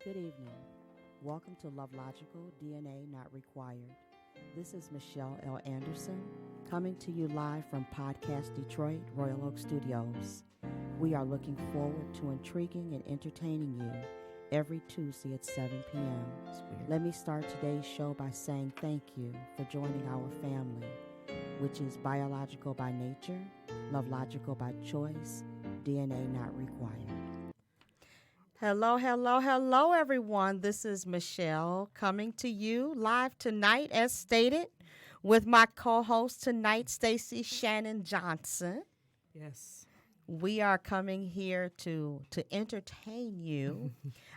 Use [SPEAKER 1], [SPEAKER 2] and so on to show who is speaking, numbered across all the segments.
[SPEAKER 1] Good evening. Welcome to LoveLogical, DNA Not Required. This is Michelle L. Anderson, coming to you live from Podcast Detroit, Royal Oak Studios. We are looking forward to intriguing and entertaining you every Tuesday at 7 p.m. Let me start today's show by saying thank you for joining our family, which is biological by nature, LoveLogical by choice, DNA Not Required. Hello, everyone. This is Michelle coming to you live tonight, as stated, with my co-host tonight, Stacy Shannon Johnson.
[SPEAKER 2] Yes.
[SPEAKER 1] We are coming here to entertain you.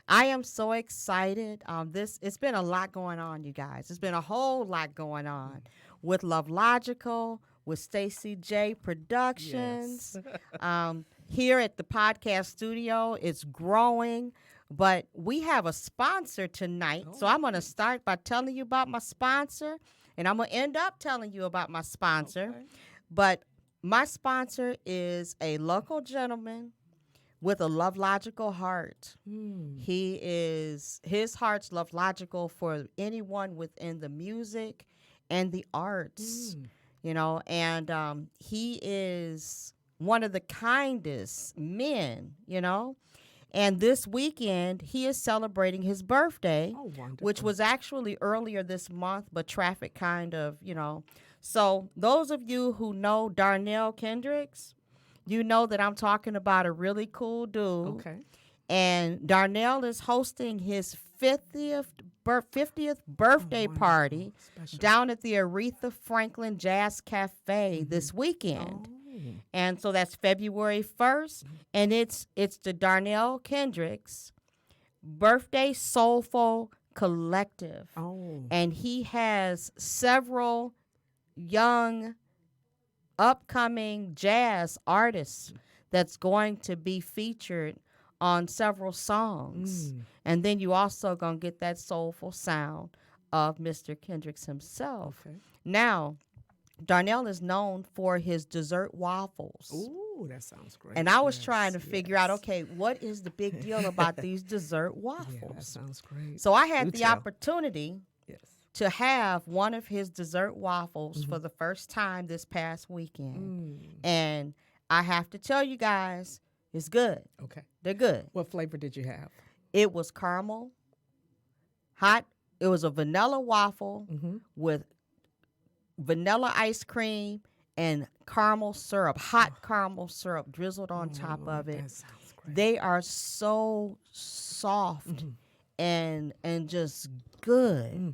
[SPEAKER 1] I am so excited. It's been a lot going on, you guys. It's been a whole lot going on with LoveLogical, with Stacy J Productions.
[SPEAKER 2] Yes.
[SPEAKER 1] Here at the podcast studio, it's growing, but we have a sponsor tonight. So I'm going to start by telling you about my sponsor, and I'm going to end up telling you about my sponsor.
[SPEAKER 2] Okay.
[SPEAKER 1] But my sponsor is a local gentleman with a LoveLogical heart. His heart's LoveLogical for anyone within the music and the arts, and he is one of the kindest men, And this weekend, he is celebrating his birthday, which was actually earlier this month, but traffic kind of, So those of you who know Darnell Kendricks, you know that I'm talking about a really cool dude.
[SPEAKER 2] Okay.
[SPEAKER 1] And Darnell is hosting his 50th birthday party down at the Aretha Franklin Jazz Cafe this weekend. And so that's February 1st, and it's the Darnell Kendricks Birthday Soulful Collective. And he has several young upcoming jazz artists that's going to be featured on several songs. And then you also going to get that soulful sound of Mr. Kendricks himself.
[SPEAKER 2] Okay.
[SPEAKER 1] Now, Darnell is known for his dessert waffles.
[SPEAKER 2] Ooh, that sounds great.
[SPEAKER 1] And I was trying to figure out, okay, what is the big deal about these dessert waffles?
[SPEAKER 2] Yeah, that sounds great.
[SPEAKER 1] So I had the opportunity
[SPEAKER 2] Yes.
[SPEAKER 1] to have one of his dessert waffles for the first time this past weekend. And I have to tell you guys, it's good.
[SPEAKER 2] Okay.
[SPEAKER 1] They're good.
[SPEAKER 2] What flavor did you have?
[SPEAKER 1] It was caramel, hot. It was a vanilla waffle with vanilla ice cream and caramel syrup, hot caramel syrup drizzled on top of it.
[SPEAKER 2] That sounds great.
[SPEAKER 1] They are so soft and just good.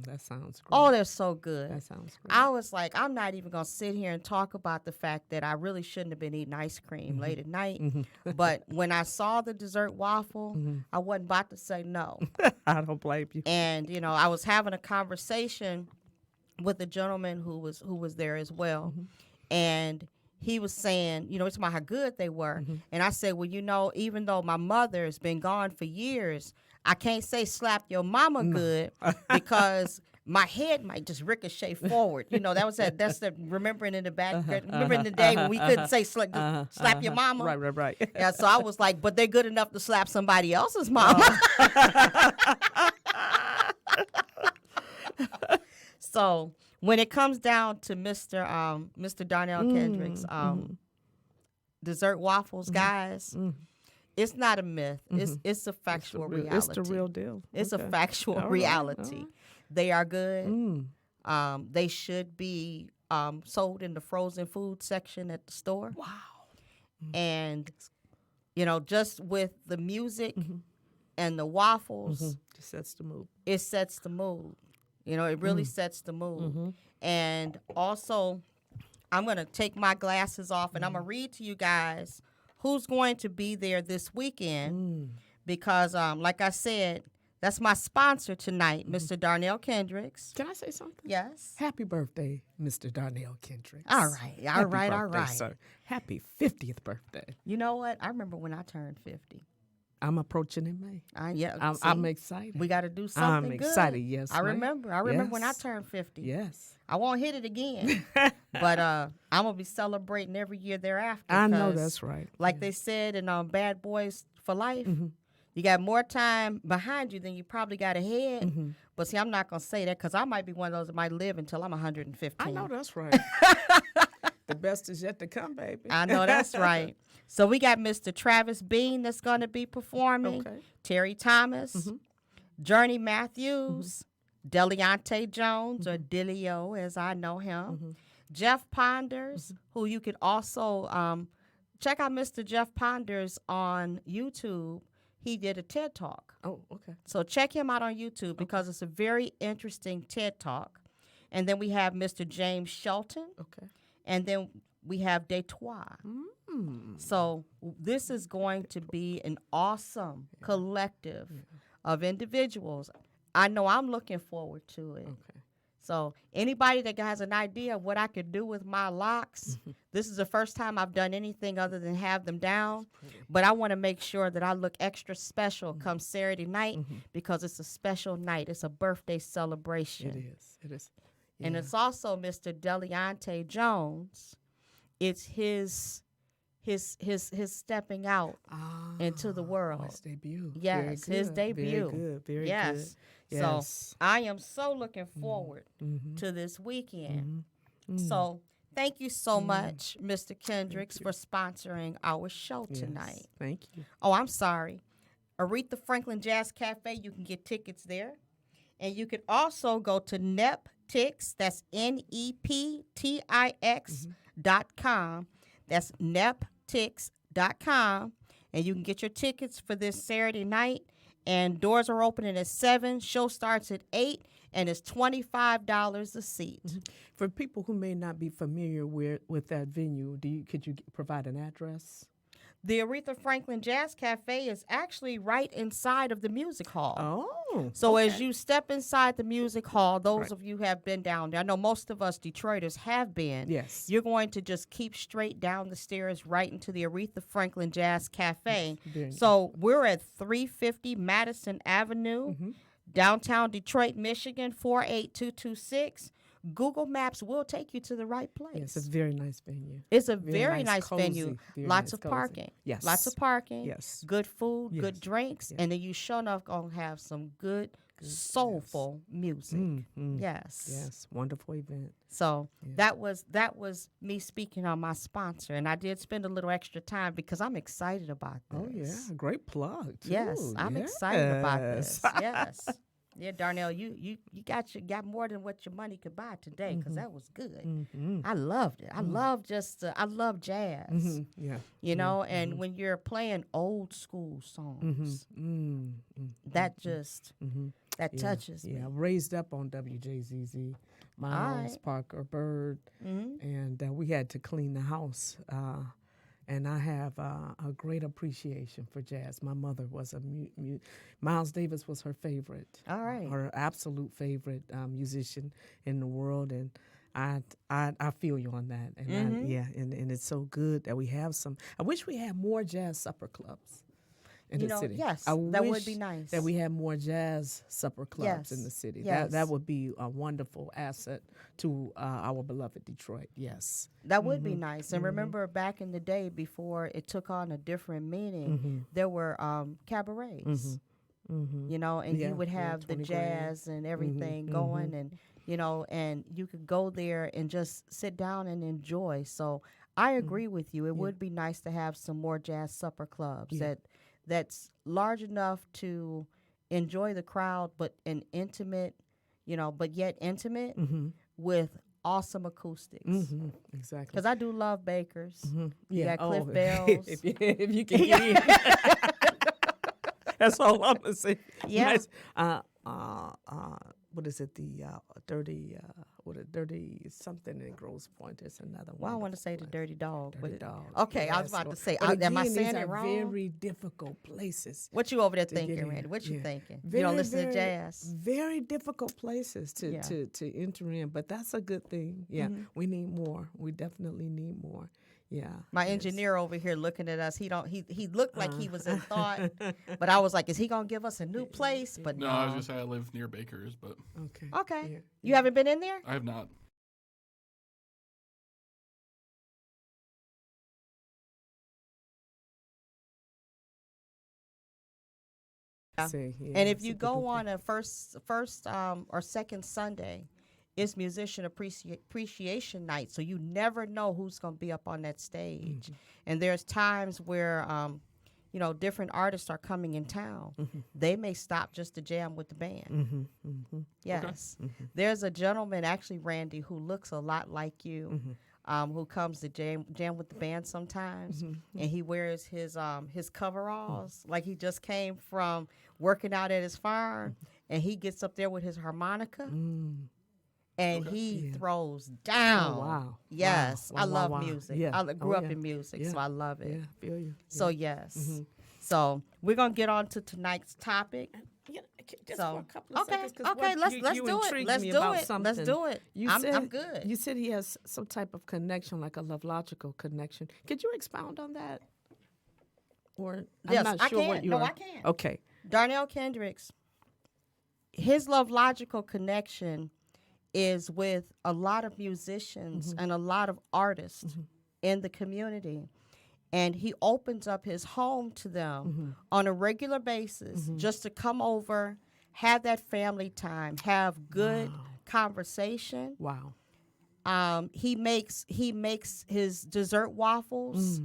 [SPEAKER 2] That sounds great.
[SPEAKER 1] Oh, they're so good.
[SPEAKER 2] That sounds great.
[SPEAKER 1] I was like, I'm not even going to sit here and talk about the fact that I really shouldn't have been eating ice cream late at night. But when I saw the dessert waffle, I wasn't about to say no.
[SPEAKER 2] I don't blame you.
[SPEAKER 1] And, I was having a conversation with a gentleman who was there as well. And he was saying, it's about how good they were. And I said, well, even though my mother has been gone for years, I can't say slap your mama good because my head might just ricochet forward. That's the remembering in the back. Remembering the day when we couldn't say slap your mama.
[SPEAKER 2] Right.
[SPEAKER 1] Yeah, so I was like, but they're good enough to slap somebody else's mama. So when it comes down to Mr. Darnell Kendricks, dessert waffles, guys, it's not a myth. It's a factual reality.
[SPEAKER 2] It's the real deal.
[SPEAKER 1] It's a factual reality.
[SPEAKER 2] Right.
[SPEAKER 1] They are good. They should be sold in the frozen food section at the store.
[SPEAKER 2] Wow.
[SPEAKER 1] And, just with the music and the waffles,
[SPEAKER 2] It sets the mood.
[SPEAKER 1] it sets the mood. It really sets the mood. And also, I'm going to take my glasses off and I'm going to read to you guys who's going to be there this weekend because, like I said, that's my sponsor tonight, Mr. Darnell Kendricks.
[SPEAKER 2] Can I say something?
[SPEAKER 1] Yes.
[SPEAKER 2] Happy birthday, Mr. Darnell Kendricks.
[SPEAKER 1] All right.
[SPEAKER 2] Happy birthday, sir. Happy 50th birthday.
[SPEAKER 1] You know what? I remember when I turned 50.
[SPEAKER 2] I'm approaching in May. I'm excited.
[SPEAKER 1] We got to do something
[SPEAKER 2] I'm
[SPEAKER 1] good.
[SPEAKER 2] excited, yes,
[SPEAKER 1] I
[SPEAKER 2] ma'am.
[SPEAKER 1] remember when I
[SPEAKER 2] Yes.
[SPEAKER 1] turned 50.
[SPEAKER 2] Yes.
[SPEAKER 1] I won't hit it again. But I'm going to be celebrating every year thereafter.
[SPEAKER 2] I know
[SPEAKER 1] 'cause
[SPEAKER 2] that's right.
[SPEAKER 1] Like they said in Bad Boys for Life, You got more time behind you than you probably got ahead. Mm-hmm. But see, I'm not going to say that because I might be one of those that might live until I'm 115.
[SPEAKER 2] I know that's right. The best is yet to come, baby.
[SPEAKER 1] I know that's right. So we got Mr. Travis Bean that's going to be performing. Okay. Terry Thomas, mm-hmm. Journey Matthews, mm-hmm. Deleonte Jones, mm-hmm. or Delio as I know him. Mm-hmm. Jeff Ponders, mm-hmm. who you could also check out Mr. Jeff Ponders on YouTube. He did a TED Talk.
[SPEAKER 2] Oh, okay.
[SPEAKER 1] So check him out on YouTube because it's a very interesting TED Talk. And then we have Mr. James Shelton. Okay. And then we have Detroit. Mm. So this is going to be an awesome collective of individuals. I know I'm looking forward to it. Okay. So anybody that has an idea of what I could do with my locks, this is the first time I've done anything other than have them down. But I want to make sure that I look extra special come Saturday night because it's a special night. It's a birthday celebration.
[SPEAKER 2] It is. It is. Yeah.
[SPEAKER 1] And it's also Mr. Deleonte Jones. It's his stepping out into the world.
[SPEAKER 2] His debut.
[SPEAKER 1] Yes, his debut.
[SPEAKER 2] Very good. Very
[SPEAKER 1] yes.
[SPEAKER 2] good.
[SPEAKER 1] Yes. So I am so looking forward to this weekend. So thank you so much, Mr. Kendricks, for sponsoring our show tonight.
[SPEAKER 2] Thank you.
[SPEAKER 1] Oh, I'm sorry. Aretha Franklin Jazz Cafe, you can get tickets there. And you could also go to Neptix, that's NEPTIX.com. That's Neptix.com. And you can get your tickets for this Saturday night. And doors are opening at 7. Show starts at 8. And it's $25 a seat. Mm-hmm.
[SPEAKER 2] For people who may not be familiar with that venue, could you provide an address?
[SPEAKER 1] The Aretha Franklin Jazz Cafe is actually right inside of the music hall.
[SPEAKER 2] Oh.
[SPEAKER 1] So as you step inside the music hall, those of you who have been down there, I know most of us Detroiters have been.
[SPEAKER 2] Yes.
[SPEAKER 1] You're going to just keep straight down the stairs right into the Aretha Franklin Jazz Cafe. So we're at 350 Madison Avenue, downtown Detroit, Michigan, 48226. Google Maps will take you to the right place.
[SPEAKER 2] Yes, it's a very nice venue.
[SPEAKER 1] It's a very nice venue. Lots of parking.
[SPEAKER 2] Yes.
[SPEAKER 1] Lots of parking.
[SPEAKER 2] Yes.
[SPEAKER 1] Good food, good drinks, and then you sure enough going to have some good soulful music. Yes.
[SPEAKER 2] Yes, wonderful event.
[SPEAKER 1] So that was me speaking on my sponsor, and I did spend a little extra time because I'm excited about this.
[SPEAKER 2] Oh, yeah. Great plug, too.
[SPEAKER 1] Yes, I'm excited about this. Yes. Yeah, Darnell, you got more than what your money could buy today because that was good. I loved it. I love jazz.
[SPEAKER 2] Yeah,
[SPEAKER 1] you know, and when you're playing old school songs, that just that touches me.
[SPEAKER 2] Yeah, raised up on WJZZ, Miles Parker Bird, and we had to clean the house. And I have a great appreciation for jazz. My mother was Miles Davis was her favorite.
[SPEAKER 1] All right.
[SPEAKER 2] Her absolute favorite musician in the world. And I feel you on that. And and it's so good that we have some. I wish we had more jazz supper clubs in the city.
[SPEAKER 1] Yes, that would be nice.
[SPEAKER 2] That we had more jazz supper clubs in the city.
[SPEAKER 1] Yes.
[SPEAKER 2] That would be a wonderful asset to our beloved Detroit. Yes.
[SPEAKER 1] That would be nice. And remember back in the day before it took on a different meaning, there were cabarets, you know, and you would have the jazz and everything going and, you know, and you could go there and just sit down and enjoy. So I agree with you. It would be nice to have some more jazz supper clubs that's large enough to enjoy the crowd, but an intimate, you know, but yet intimate with awesome acoustics.
[SPEAKER 2] Exactly.
[SPEAKER 1] Because I do love Bakers. You got Cliff Bells.
[SPEAKER 2] if you can get in. That's all I'm going to say.
[SPEAKER 1] Yeah.
[SPEAKER 2] Nice. What is it? The dirty something in Grosse Pointe. There's another one.
[SPEAKER 1] Well, I want to say the Dirty Dog.
[SPEAKER 2] Dirty Dog.
[SPEAKER 1] Okay,
[SPEAKER 2] yes.
[SPEAKER 1] I was about to say,
[SPEAKER 2] again,
[SPEAKER 1] am I saying
[SPEAKER 2] these
[SPEAKER 1] it
[SPEAKER 2] are
[SPEAKER 1] wrong?
[SPEAKER 2] Very difficult places.
[SPEAKER 1] What you over there thinking, Randy? What you thinking? You don't listen to jazz?
[SPEAKER 2] Very difficult places to enter in, but that's a good thing. Yeah, we need more. We definitely need more. Yeah.
[SPEAKER 1] My engineer over here looking at us, he looked like he was in thought, but I was like, is he gonna give us a new place? But no.
[SPEAKER 3] I was just saying I live near Baker's, but
[SPEAKER 1] okay. Yeah. You haven't been in there?
[SPEAKER 3] I have not.
[SPEAKER 1] Yeah.
[SPEAKER 2] See, yeah,
[SPEAKER 1] And if you
[SPEAKER 2] super
[SPEAKER 1] go
[SPEAKER 2] duper.
[SPEAKER 1] on a first or second Sunday, it's musician appreciation night. So you never know who's going to be up on that stage. And there's times where, different artists are coming in town. They may stop just to jam with the band. Yes. There's a gentleman, actually, Randy, who looks a lot like you. Who comes to jam with the band sometimes, and he wears his coveralls like he just came from working out at his farm, and he gets up there with his harmonica, and he throws down.
[SPEAKER 2] Oh, wow.
[SPEAKER 1] Yes,
[SPEAKER 2] Wow.
[SPEAKER 1] I
[SPEAKER 2] Wow,
[SPEAKER 1] love
[SPEAKER 2] wow.
[SPEAKER 1] music.
[SPEAKER 2] Yeah.
[SPEAKER 1] I grew
[SPEAKER 2] Oh,
[SPEAKER 1] up
[SPEAKER 2] yeah.
[SPEAKER 1] in music,
[SPEAKER 2] Yeah.
[SPEAKER 1] so I love it.
[SPEAKER 2] Yeah, I feel you.
[SPEAKER 1] So yes, so we're gonna get on to tonight's topic.
[SPEAKER 2] Yeah, just
[SPEAKER 1] So
[SPEAKER 2] for a couple of
[SPEAKER 1] okay,
[SPEAKER 2] seconds, 'cause
[SPEAKER 1] okay,
[SPEAKER 2] what
[SPEAKER 1] let's
[SPEAKER 2] you
[SPEAKER 1] do it.
[SPEAKER 2] intrigued
[SPEAKER 1] Let's
[SPEAKER 2] me
[SPEAKER 1] do
[SPEAKER 2] about
[SPEAKER 1] it. Let's
[SPEAKER 2] something.
[SPEAKER 1] do it.
[SPEAKER 2] You
[SPEAKER 1] I'm
[SPEAKER 2] said
[SPEAKER 1] good.
[SPEAKER 2] You said he has some type of connection, like a LoveLogical connection. Could you expound on that? Or
[SPEAKER 1] Yes,
[SPEAKER 2] I'm not
[SPEAKER 1] I
[SPEAKER 2] sure
[SPEAKER 1] can.
[SPEAKER 2] what you
[SPEAKER 1] No,
[SPEAKER 2] are.
[SPEAKER 1] I can.
[SPEAKER 2] Okay.
[SPEAKER 1] Darnell Kendricks, his LoveLogical connection is with a lot of musicians and a lot of artists in the community. And he opens up his home to them on a regular basis just to come over, have that family time, have good conversation.
[SPEAKER 2] Wow.
[SPEAKER 1] He makes his dessert waffles.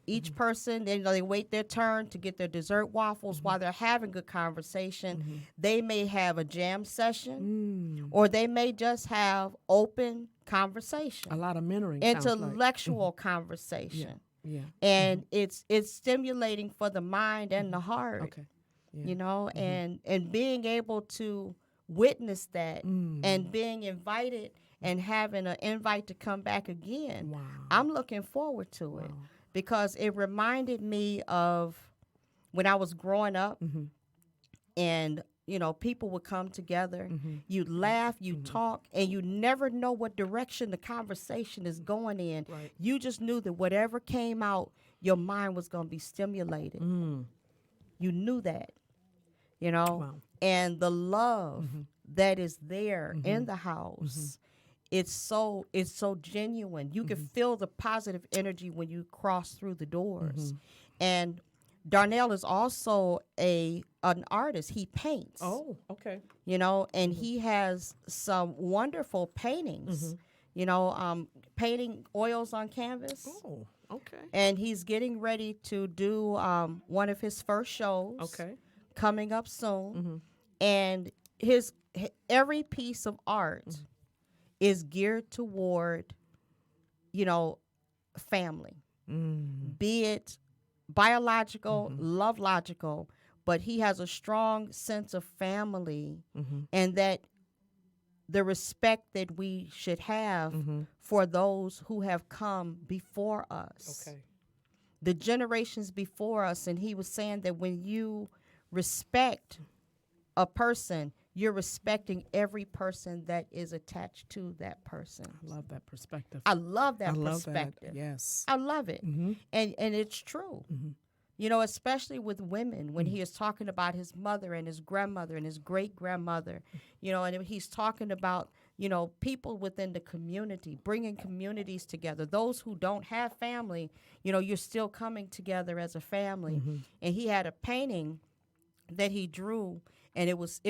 [SPEAKER 1] Each person, they wait their turn to get their dessert waffles while they're having good conversation. They may have a jam session, or they may just have open conversation,
[SPEAKER 2] A lot of mentoring. sounds like.
[SPEAKER 1] intellectual conversation.
[SPEAKER 2] Yeah.
[SPEAKER 1] And it's stimulating for the mind and the heart.
[SPEAKER 2] Okay. Yeah.
[SPEAKER 1] And being able to witness that and being invited and having an invite to come back again.
[SPEAKER 2] Wow.
[SPEAKER 1] I'm looking forward to it because it reminded me of when I was growing up and people would come together. You'd laugh, you'd talk, and you never know what direction the conversation is going in.
[SPEAKER 2] Right.
[SPEAKER 1] You just knew that whatever came out, your mind was going to be stimulated. You knew that,
[SPEAKER 2] Wow.
[SPEAKER 1] and the love that is there in the house. It's so genuine. You can feel the positive energy when you cross through the doors. And Darnell is also an artist. He paints.
[SPEAKER 2] Oh, okay.
[SPEAKER 1] And he has some wonderful paintings. Painting oils on canvas.
[SPEAKER 2] Oh, okay.
[SPEAKER 1] And he's getting ready to do one of his first shows.
[SPEAKER 2] Okay.
[SPEAKER 1] Coming up soon. And every piece of art is geared toward, family. Be it biological, LoveLogical, but he has a strong sense of family and that the respect that we should have for those who have come before us.
[SPEAKER 2] Okay.
[SPEAKER 1] The generations before us. And he was saying that when you respect a person, you're respecting every person that is attached to that person.
[SPEAKER 2] I love that perspective.
[SPEAKER 1] I love that
[SPEAKER 2] I love
[SPEAKER 1] perspective.
[SPEAKER 2] that. Yes.
[SPEAKER 1] I love it. And it's true. Especially with women, when he is talking about his mother and his grandmother and his great-grandmother, and he's talking about, people within the community, bringing communities together. Those who don't have family, you're still coming together as a family. And he had a painting that he drew, and it was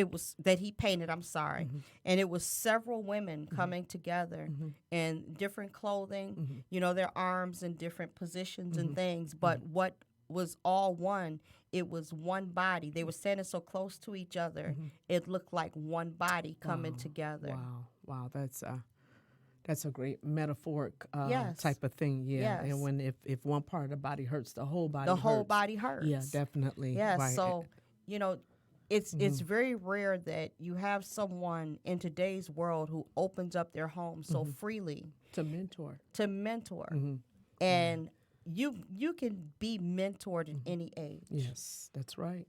[SPEAKER 1] that he painted, and it was several women coming together in different clothing, their arms in different positions and things, but what was all one, it was one body. They were standing so close to each other, it looked like one body coming together.
[SPEAKER 2] Wow, that's a great metaphoric
[SPEAKER 1] Yes.
[SPEAKER 2] type of thing. Yeah.
[SPEAKER 1] Yes.
[SPEAKER 2] And when if one part of the body hurts, the whole body hurts.
[SPEAKER 1] whole body hurts.
[SPEAKER 2] Yeah, definitely.
[SPEAKER 1] Yeah,
[SPEAKER 2] Right.
[SPEAKER 1] so it's very rare that you have someone in today's world who opens up their home so freely
[SPEAKER 2] to mentor.
[SPEAKER 1] And you can be mentored at any age.
[SPEAKER 2] Yes, that's right.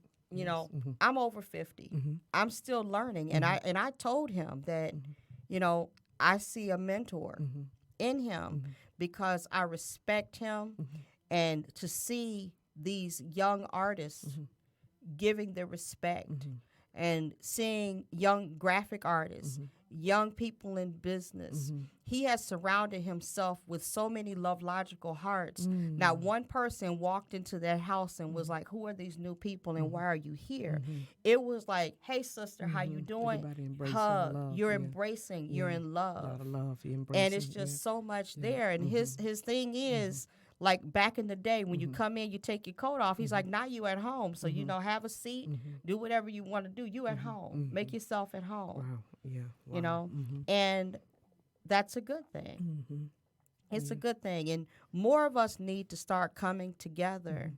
[SPEAKER 1] I'm over 50. I'm still learning, and I told him that I see a mentor in him because I respect him, and to see these young artists giving the respect and seeing young graphic artists young people in business. He has surrounded himself with so many LoveLogical hearts. Not one person walked into that house and was like, who are these new people and why are you here? It was like, hey, sister, how you doing?
[SPEAKER 2] Everybody embracing
[SPEAKER 1] Hug.
[SPEAKER 2] love.
[SPEAKER 1] You're
[SPEAKER 2] Yeah.
[SPEAKER 1] embracing. You're in
[SPEAKER 2] A
[SPEAKER 1] love.
[SPEAKER 2] lot of love. You're embracing.
[SPEAKER 1] And it's just so much there. And his thing is, like back in the day when you come in, you take your coat off. He's like, now you at home. So, have a seat, do whatever you want to do. You at home. Make yourself at home.
[SPEAKER 2] Wow. Yeah. Wow.
[SPEAKER 1] And that's a good thing. It's a good thing. And more of us need to start coming together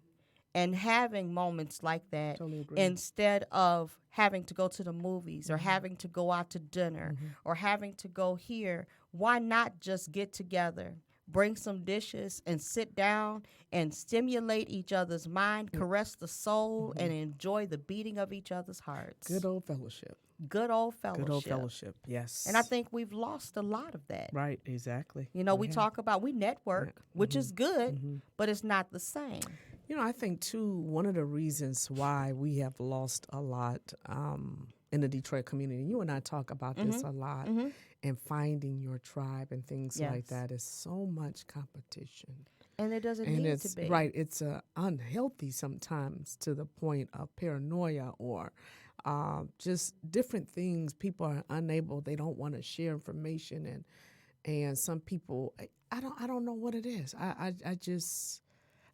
[SPEAKER 1] and having moments like that instead of having to go to the movies or having to go out to dinner or having to go here. Why not just get together, bring some dishes, and sit down and stimulate each other's mind, caress the soul, and enjoy the beating of each other's hearts?
[SPEAKER 2] Good old fellowship.
[SPEAKER 1] Good old fellowship.
[SPEAKER 2] Good old fellowship, yes.
[SPEAKER 1] And I think we've lost a lot of that.
[SPEAKER 2] Right, exactly.
[SPEAKER 1] We talk about, we network, which is good, but it's not the same.
[SPEAKER 2] I think, too, one of the reasons why we have lost a lot in the Detroit community, you and I talk about this a lot, and finding your tribe and things like that is so much competition.
[SPEAKER 1] And it doesn't need to be.
[SPEAKER 2] Right, it's unhealthy sometimes to the point of paranoia or just different things. People are unable, they don't want to share information, and some people, I don't know what it is.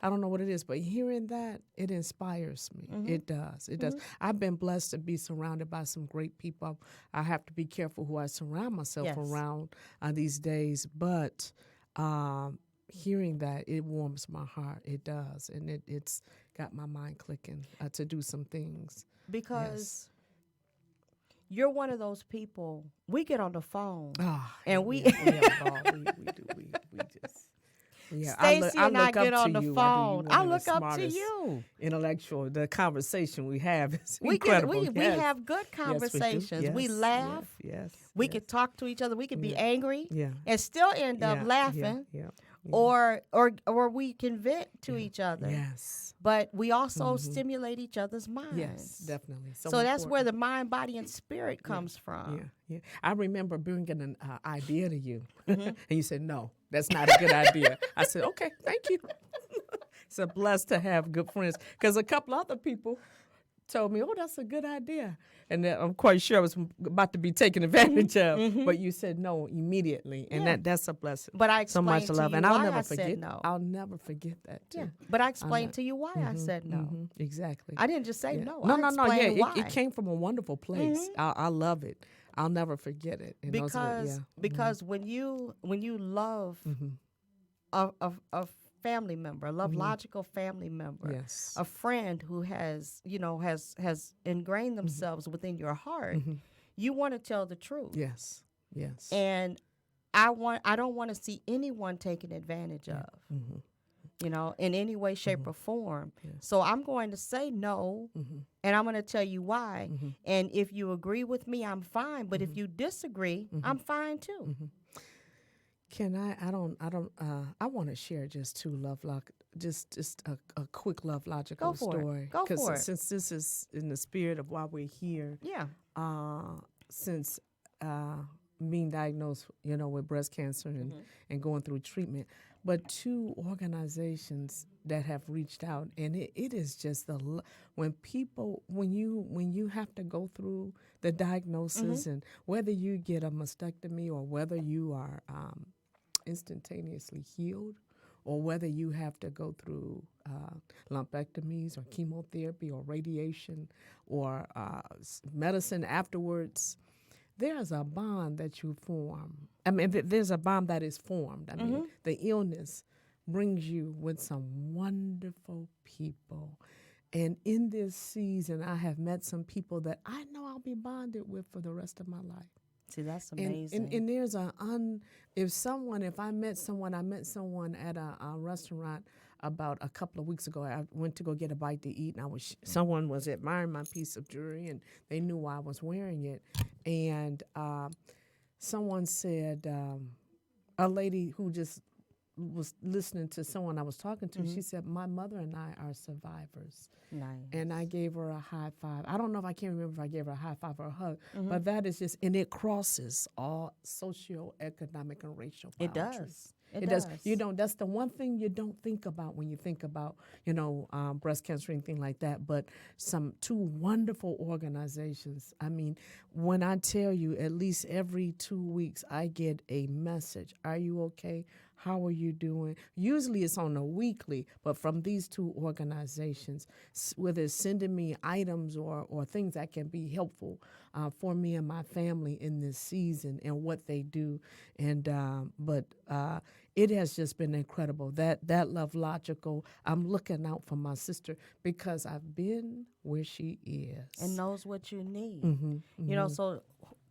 [SPEAKER 2] I don't know what it is, but hearing that, it inspires me. It does. It does. I've been blessed to be surrounded by some great people. I have to be careful who I surround myself around these days, but hearing that, it warms my heart. It does, and it's got my mind clicking to do some things.
[SPEAKER 1] Because you're one of those people, we get on the phone, and we
[SPEAKER 2] do. We just... Yeah,
[SPEAKER 1] Stacy and I get on the phone. I look up to you.
[SPEAKER 2] Intellectual, the conversation we have is incredible.
[SPEAKER 1] We have good conversations.
[SPEAKER 2] Yes,
[SPEAKER 1] we laugh.
[SPEAKER 2] Yes.
[SPEAKER 1] We could talk to each other. We could be angry
[SPEAKER 2] Yeah.
[SPEAKER 1] and still end up laughing.
[SPEAKER 2] Yeah.
[SPEAKER 1] Or we can vent to each other.
[SPEAKER 2] Yes.
[SPEAKER 1] But we also stimulate each other's minds.
[SPEAKER 2] Yes, definitely.
[SPEAKER 1] So that's where the mind, body, and spirit comes from.
[SPEAKER 2] Yeah. I remember bringing an idea to you, and you said, no, that's not a good idea. I said, okay, thank you. It's a blessed to have good friends. Because a couple other people told me, oh, that's a good idea. And I'm quite sure I was about to be taken advantage of. But you said no immediately. And that's a blessing.
[SPEAKER 1] But I explained
[SPEAKER 2] so much
[SPEAKER 1] to
[SPEAKER 2] love.
[SPEAKER 1] you
[SPEAKER 2] And
[SPEAKER 1] why
[SPEAKER 2] I'll never
[SPEAKER 1] I
[SPEAKER 2] forget.
[SPEAKER 1] said no.
[SPEAKER 2] I'll never forget that, too.
[SPEAKER 1] Yeah. But I explained to you why I said no.
[SPEAKER 2] Exactly.
[SPEAKER 1] I didn't just say no.
[SPEAKER 2] No. Yeah,
[SPEAKER 1] why.
[SPEAKER 2] it came from a wonderful place. I love it. I'll never forget it. And
[SPEAKER 1] Because when you love a family member, a LoveLogical family member, a friend who has ingrained themselves within your heart, you want to tell the truth.
[SPEAKER 2] Yes.
[SPEAKER 1] And I don't want to see anyone taken advantage of. In any way, shape, or form. So I'm going to say no, and I'm going to tell you why. And if you agree with me, I'm fine. But if you disagree, I'm fine too.
[SPEAKER 2] Can I want to share just just a quick LoveLogical story.
[SPEAKER 1] Go for it.
[SPEAKER 2] Since this is in the spirit of why we're here.
[SPEAKER 1] Yeah.
[SPEAKER 2] Since being diagnosed, with breast cancer and going through treatment, but 2 organizations that have reached out, and it is just when you have to go through the diagnosis and whether you get a mastectomy or whether you are instantaneously healed or whether you have to go through lumpectomies or chemotherapy or radiation or medicine afterwards, there's a bond that you form. I mean, there's a bond that is formed. I mean, the illness brings you with some wonderful people. And in this season, I have met some people that I know I'll be bonded with for the rest of my life.
[SPEAKER 1] See, that's amazing.
[SPEAKER 2] And there's if I met someone at a restaurant about a couple of weeks ago. I went to go get a bite to eat, and someone was admiring my piece of jewelry, and they knew why I was wearing it. And someone said, a lady who just was listening to someone I was talking to. She said, my mother and I are survivors.
[SPEAKER 1] Nice.
[SPEAKER 2] And I gave her a high five. I don't know if I can't remember if I gave her a high five or a hug, but that is just, and it crosses all socioeconomic and racial
[SPEAKER 1] It
[SPEAKER 2] boundaries.
[SPEAKER 1] does.
[SPEAKER 2] It does. You don't. That's the one thing you don't think about when you think about, breast cancer or anything like that. But two wonderful organizations. I mean, when I tell you, at least every 2 weeks, I get a message. Are you okay? How are you doing? Usually it's on a weekly, but from these two organizations, whether it's sending me items or things that can be helpful for me and my family in this season and what they do. And but it has just been incredible. That LoveLogical, I'm looking out for my sister because I've been where she is.
[SPEAKER 1] And knows what you need. So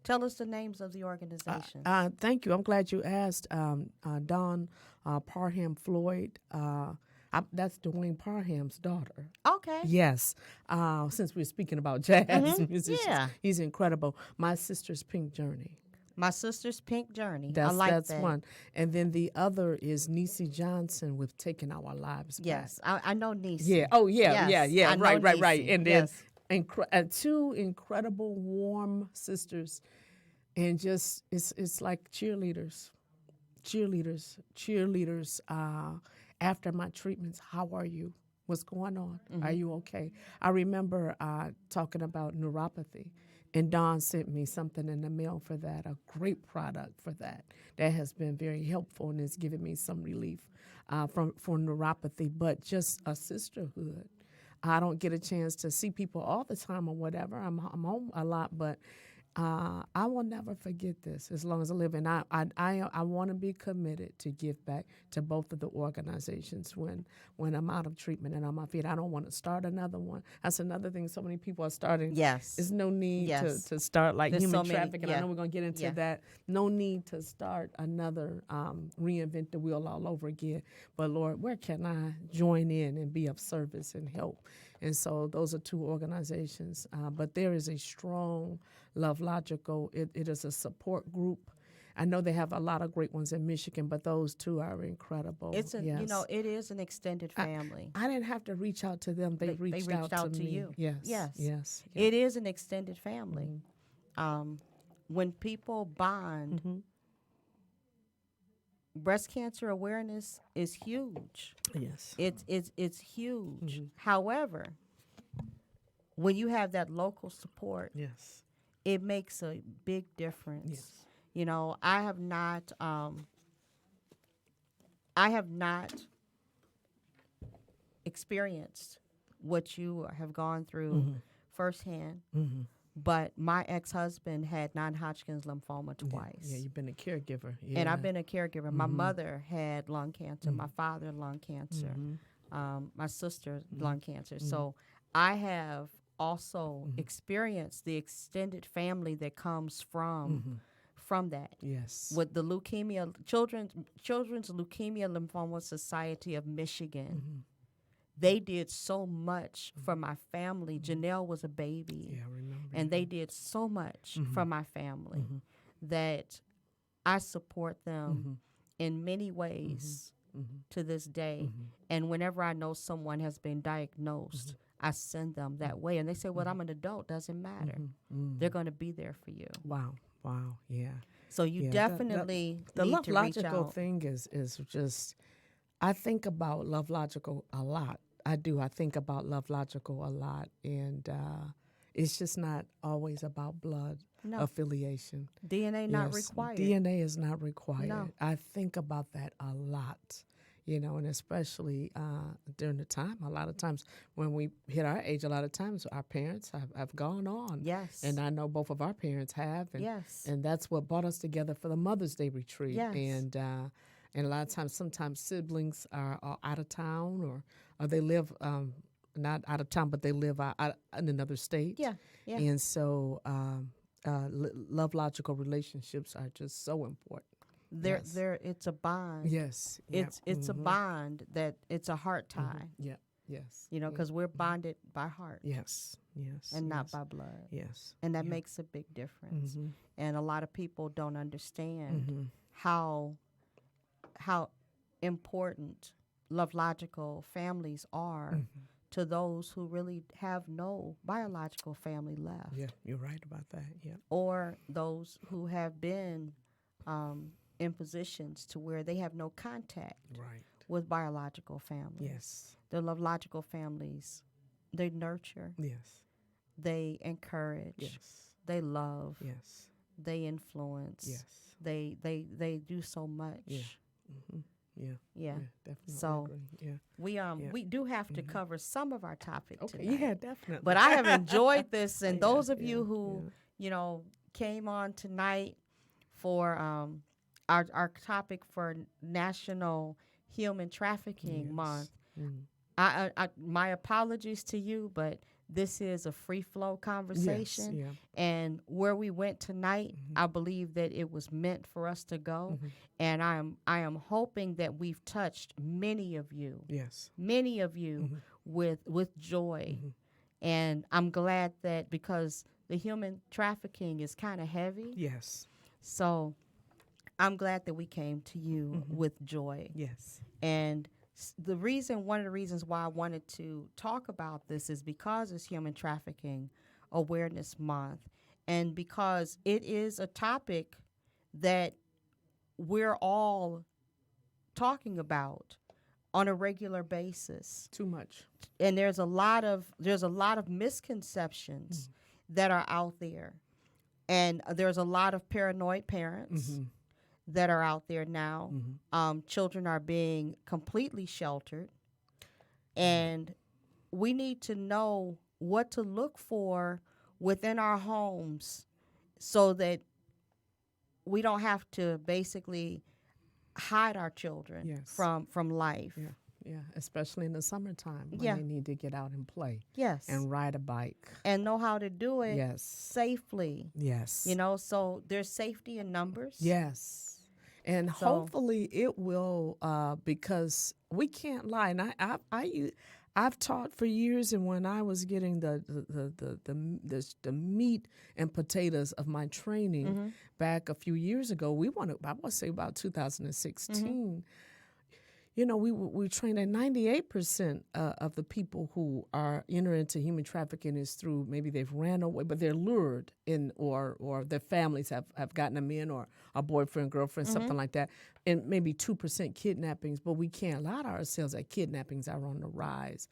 [SPEAKER 1] tell us the names of the organizations.
[SPEAKER 2] Thank you. I'm glad you asked. Dawn Parham Floyd. That's Dwayne Parham's daughter.
[SPEAKER 1] Okay.
[SPEAKER 2] Yes. Since we're speaking about jazz musicians,
[SPEAKER 1] Yeah.
[SPEAKER 2] He's incredible. My sister's Pink Journey.
[SPEAKER 1] My Sister's Pink Journey.
[SPEAKER 2] That's
[SPEAKER 1] that.
[SPEAKER 2] one. And then the other is Niecy Johnson with Taking Our Lives Back.
[SPEAKER 1] Yes, I know Niecy.
[SPEAKER 2] Yeah. Oh, yeah,
[SPEAKER 1] Yes,
[SPEAKER 2] yeah.
[SPEAKER 1] I know
[SPEAKER 2] Right.
[SPEAKER 1] Niecy.
[SPEAKER 2] And then
[SPEAKER 1] Yes.
[SPEAKER 2] two incredible, warm sisters. And just, it's like cheerleaders. After my treatments, how are you? What's going on? Are you okay? I remember talking about neuropathy, and Dawn sent me something in the mail for that, a great product for that. That has been very helpful and has given me some relief for neuropathy, but just a sisterhood. I don't get a chance to see people all the time or whatever. I'm home a lot, but I will never forget this as long as I live. And I want to be committed to give back to both of the organizations when I'm out of treatment and on my feet. I don't want to start another one. That's another thing so many people are starting.
[SPEAKER 1] Yes.
[SPEAKER 2] There's no need
[SPEAKER 1] Yes.
[SPEAKER 2] to start like
[SPEAKER 1] There's
[SPEAKER 2] human
[SPEAKER 1] so many,
[SPEAKER 2] trafficking. I know we're going to get into that. No need to start another, reinvent the wheel all over again. But Lord, where can I join in and be of service and help? And so those are two organizations. But there is a strong LoveLogical. It is a support group. I know they have a lot of great ones in Michigan, but those two are incredible.
[SPEAKER 1] It's
[SPEAKER 2] yes.
[SPEAKER 1] it is an extended family.
[SPEAKER 2] I didn't have to reach out to them. They reached out to me.
[SPEAKER 1] you.
[SPEAKER 2] Yes.
[SPEAKER 1] Yes.
[SPEAKER 2] Yes.
[SPEAKER 1] It is an extended family. When people bond, breast cancer awareness is huge.
[SPEAKER 2] Yes.
[SPEAKER 1] It's huge. However, when you have that local support,
[SPEAKER 2] Yes.
[SPEAKER 1] it makes a big difference.
[SPEAKER 2] Yes.
[SPEAKER 1] I have not experienced what you have gone through firsthand. But my ex-husband had non-Hodgkin's lymphoma twice.
[SPEAKER 2] Yeah, you've been a caregiver. Yeah.
[SPEAKER 1] And I've been a caregiver. My mother had lung cancer, my father lung cancer, my sister lung cancer. So I have also experienced the extended family that comes from that.
[SPEAKER 2] Yes.
[SPEAKER 1] With the Children's Leukemia Lymphoma Society of Michigan. They did so much for my family. Janelle was a baby.
[SPEAKER 2] Yeah, I remember.
[SPEAKER 1] And they did so much for my family that I support them in many ways to this day. And whenever I know someone has been diagnosed, I send them that way. And they say, well, I'm an adult. Doesn't matter. They're going to be there for you.
[SPEAKER 2] Wow. Yeah.
[SPEAKER 1] So you definitely
[SPEAKER 2] the
[SPEAKER 1] need to reach
[SPEAKER 2] LoveLogical
[SPEAKER 1] out.
[SPEAKER 2] thing is just, I think about LoveLogical a lot. I do. I think about LoveLogical a lot. And it's just not always about blood affiliation.
[SPEAKER 1] DNA not required.
[SPEAKER 2] DNA is not required.
[SPEAKER 1] No.
[SPEAKER 2] I think about that a lot, and especially during the time. A lot of times when we hit our age, a lot of times our parents have gone on.
[SPEAKER 1] Yes.
[SPEAKER 2] And I know both of our parents have. And,
[SPEAKER 1] Yes.
[SPEAKER 2] And that's what brought us together for the Mother's Day retreat.
[SPEAKER 1] Yes.
[SPEAKER 2] And a lot of times, sometimes siblings are out of town or they live not out of town, but they live out in another state.
[SPEAKER 1] Yeah.
[SPEAKER 2] And so LoveLogical relationships are just so important.
[SPEAKER 1] It's a bond.
[SPEAKER 2] Yes.
[SPEAKER 1] It's a bond that it's a heart tie.
[SPEAKER 2] Yeah. Yes.
[SPEAKER 1] Because we're bonded by heart.
[SPEAKER 2] Yes.
[SPEAKER 1] And not by blood.
[SPEAKER 2] Yes.
[SPEAKER 1] And that makes a big difference. And a lot of people don't understand how important LoveLogical families are to those who really have no biological family left.
[SPEAKER 2] Yeah, you're right about that. Yeah.
[SPEAKER 1] Or those who have been in positions to where they have no contact
[SPEAKER 2] Right.
[SPEAKER 1] with biological families.
[SPEAKER 2] Yes.
[SPEAKER 1] The LoveLogical families, they nurture,
[SPEAKER 2] Yes.
[SPEAKER 1] they encourage,
[SPEAKER 2] Yes.
[SPEAKER 1] they love,
[SPEAKER 2] Yes.
[SPEAKER 1] they influence,
[SPEAKER 2] Yes.
[SPEAKER 1] they do so much.
[SPEAKER 2] Yeah. Mm-hmm. Yeah.
[SPEAKER 1] Yeah.
[SPEAKER 2] Definitely
[SPEAKER 1] So
[SPEAKER 2] agree. Yeah.
[SPEAKER 1] we do have to cover some of our topic
[SPEAKER 2] Okay.
[SPEAKER 1] tonight.
[SPEAKER 2] Yeah, definitely.
[SPEAKER 1] But I have enjoyed this, and
[SPEAKER 2] Yeah,
[SPEAKER 1] those of
[SPEAKER 2] yeah,
[SPEAKER 1] you who came on tonight for our topic for National Human Trafficking Month.
[SPEAKER 2] Mm.
[SPEAKER 1] I my apologies to you, but this is a free flow conversation,
[SPEAKER 2] Yes, yeah.
[SPEAKER 1] and where we went tonight, I believe that it was meant for us to go, and I am hoping that we've touched many of you,
[SPEAKER 2] Yes.
[SPEAKER 1] many of you with joy, and I'm glad that because the human trafficking is kind of heavy,
[SPEAKER 2] Yes.
[SPEAKER 1] so I'm glad that we came to you with joy.
[SPEAKER 2] Yes.
[SPEAKER 1] And one of the reasons why I wanted to talk about this is because it's Human Trafficking Awareness Month, and because it is a topic that we're all talking about on a regular basis.
[SPEAKER 2] Too much.
[SPEAKER 1] And there's a lot of misconceptions that are out there, and there's a lot of paranoid parents that are out there now. Children are being completely sheltered, and we need to know what to look for within our homes so that we don't have to basically hide our children from life.
[SPEAKER 2] Yeah. Yeah, especially in the summertime when
[SPEAKER 1] Yeah.
[SPEAKER 2] they need to get out and play.
[SPEAKER 1] Yes.
[SPEAKER 2] And ride a bike.
[SPEAKER 1] And know how to do it
[SPEAKER 2] Yes.
[SPEAKER 1] safely.
[SPEAKER 2] Yes.
[SPEAKER 1] So there's safety in numbers.
[SPEAKER 2] Yes. And
[SPEAKER 1] So-
[SPEAKER 2] hopefully it will, because we can't lie. And I've taught for years, and when I was getting the meat and potatoes of my training back a few years ago, I would say about 2016. We trained at 98% of the people who are enter into human trafficking is through maybe they've ran away, but they're lured in, or their families have gotten them in, or a boyfriend, girlfriend, something like that, and maybe 2% kidnappings. But we can't lie to ourselves that kidnappings are on the rise.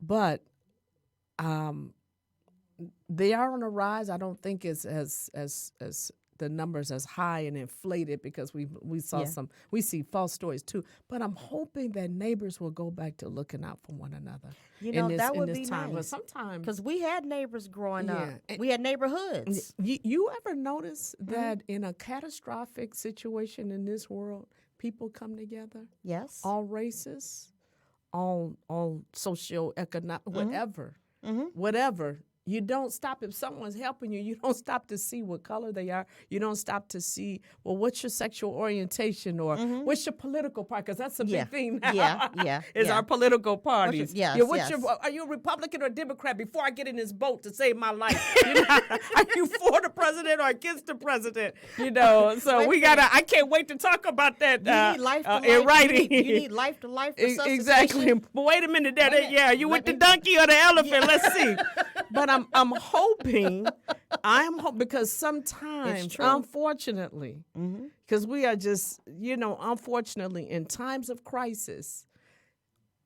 [SPEAKER 2] But they are on the rise. I don't think it's as the numbers as high and inflated, because we see false stories too. But I'm hoping that neighbors will go back to looking out for one another.
[SPEAKER 1] That would be
[SPEAKER 2] time. But
[SPEAKER 1] nice.
[SPEAKER 2] sometimes,
[SPEAKER 1] Because we had neighbors growing up.
[SPEAKER 2] and-
[SPEAKER 1] We had neighborhoods.
[SPEAKER 2] you ever notice that in a catastrophic situation in this world, people come together,
[SPEAKER 1] Yes.
[SPEAKER 2] all races, all socioeconomic, whatever. You don't stop. If someone's helping you, you don't stop to see what color they are. You don't stop to see, well, what's your sexual orientation, or what's your political party? Because that's a big thing now.
[SPEAKER 1] Yeah.
[SPEAKER 2] Our political parties.
[SPEAKER 1] Yes,
[SPEAKER 2] are you a Republican or Democrat before I get in this boat to save my life? Are you for the president or against the president? So I can't wait to talk about that
[SPEAKER 1] You need life to life.
[SPEAKER 2] in writing.
[SPEAKER 1] You need life to life resuscitation.
[SPEAKER 2] Exactly. But wait a minute. You with the donkey or the elephant? Let's see. But I'm hoping, because sometimes, unfortunately, because we are just, unfortunately, in times of crisis,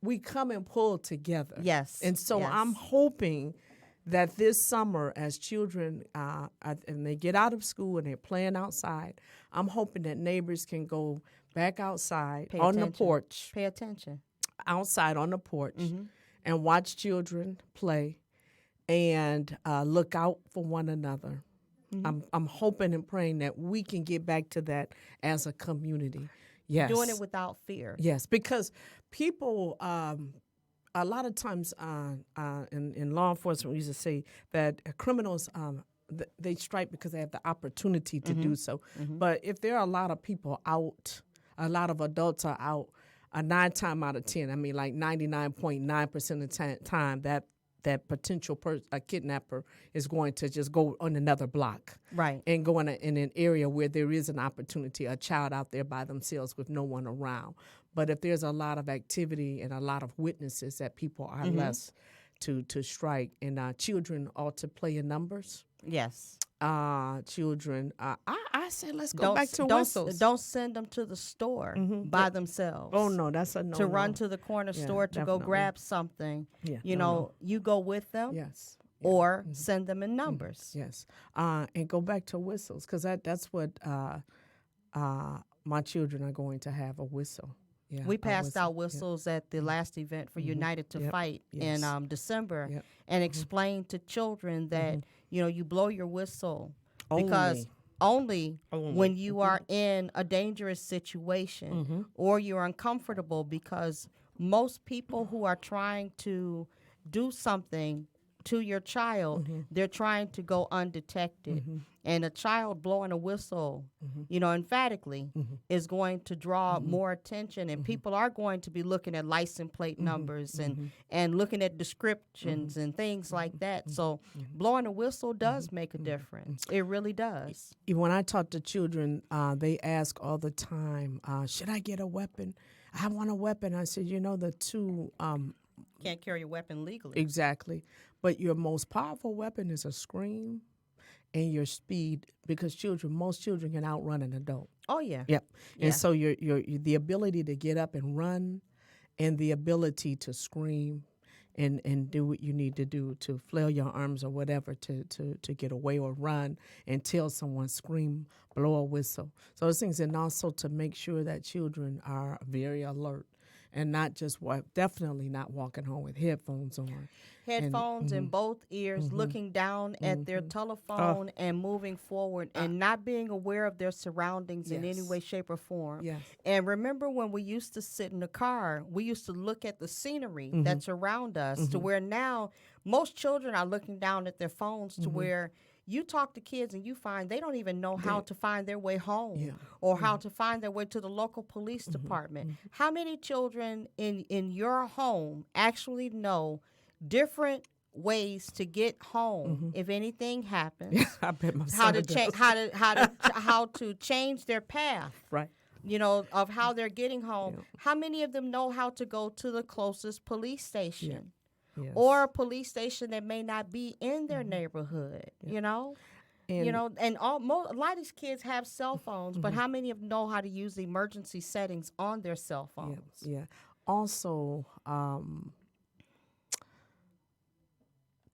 [SPEAKER 2] we come and pull together.
[SPEAKER 1] Yes.
[SPEAKER 2] And so
[SPEAKER 1] Yes.
[SPEAKER 2] I'm hoping that this summer, as children, and they get out of school and they're playing outside, I'm hoping that neighbors can go back outside the porch.
[SPEAKER 1] Pay attention.
[SPEAKER 2] Outside on the porch and watch children play and look out for one another. I'm hoping and praying that we can get back to that as a community. Yes.
[SPEAKER 1] Doing it without fear.
[SPEAKER 2] Yes, because people, a lot of times in law enforcement, we used to say that criminals, they strike because they have the opportunity to do so. But if there are a lot of people out, a lot of adults are out, 9 times out of 10, I mean like 99.9% of the time, that potential kidnapper is going to just go on another block.
[SPEAKER 1] Right.
[SPEAKER 2] And go in an area where there is an opportunity, a child out there by themselves with no one around. But if there's a lot of activity and a lot of witnesses, that people are less to strike. And children ought to play in numbers.
[SPEAKER 1] Yes.
[SPEAKER 2] Children, I say let's go
[SPEAKER 1] Don't
[SPEAKER 2] back to
[SPEAKER 1] don't
[SPEAKER 2] whistles.
[SPEAKER 1] don't send them to the store by themselves.
[SPEAKER 2] Oh no, that's a no.
[SPEAKER 1] To run to the corner store to go grab something.
[SPEAKER 2] Yeah,
[SPEAKER 1] you know, you go with them.
[SPEAKER 2] Yes.
[SPEAKER 1] Or send them in numbers.
[SPEAKER 2] Yes. And go back to whistles, because that's what my children are going to have, a whistle. Yeah,
[SPEAKER 1] we passed out whistles at the last event for United to Fight in December, and explained to children that you blow your whistle because only when you are in a dangerous situation or you're uncomfortable, because most people who are trying to do something to your child, they're trying to go undetected. And a child blowing a whistle, emphatically, is going to draw more attention, and people are going to be looking at license plate numbers and looking at descriptions and things like that. So blowing a whistle does make a difference. It really does.
[SPEAKER 2] When I talk to children, they ask all the time, should I get a weapon? I want a weapon. I said, the two...
[SPEAKER 1] can't carry a weapon legally.
[SPEAKER 2] Exactly. But your most powerful weapon is a scream and your speed, because most children can outrun an adult.
[SPEAKER 1] Oh, yeah.
[SPEAKER 2] Yep.
[SPEAKER 1] Yeah.
[SPEAKER 2] And so your the ability to get up and run, and the ability to scream and do what you need to do, to flail your arms or whatever to get away or run and tell someone, scream, blow a whistle. So those things, and also to make sure that children are very alert and not just definitely not walking home with headphones on.
[SPEAKER 1] Headphones in both ears, looking down at their telephone and moving forward, and not being aware of their surroundings in any way, shape, or form.
[SPEAKER 2] Yes.
[SPEAKER 1] And remember when we used to sit in the car, we used to look at the scenery that's around us, to where now most children are looking down at their phones, to where you talk to kids and you find they don't even know how to find their way home or how to find their way to the local police department. How many children in your home actually know different ways to get home if anything happens?
[SPEAKER 2] I bet my
[SPEAKER 1] how
[SPEAKER 2] son
[SPEAKER 1] to
[SPEAKER 2] does.
[SPEAKER 1] how to change their path.
[SPEAKER 2] Right.
[SPEAKER 1] Of how they're getting home. How many of them know how to go to the closest police station?
[SPEAKER 2] Yes.
[SPEAKER 1] Or a police station that may not be in their neighborhood, And a lot of these kids have cell phones, but how many of them know how to use the emergency settings on their cell phones?
[SPEAKER 2] Yeah. Also,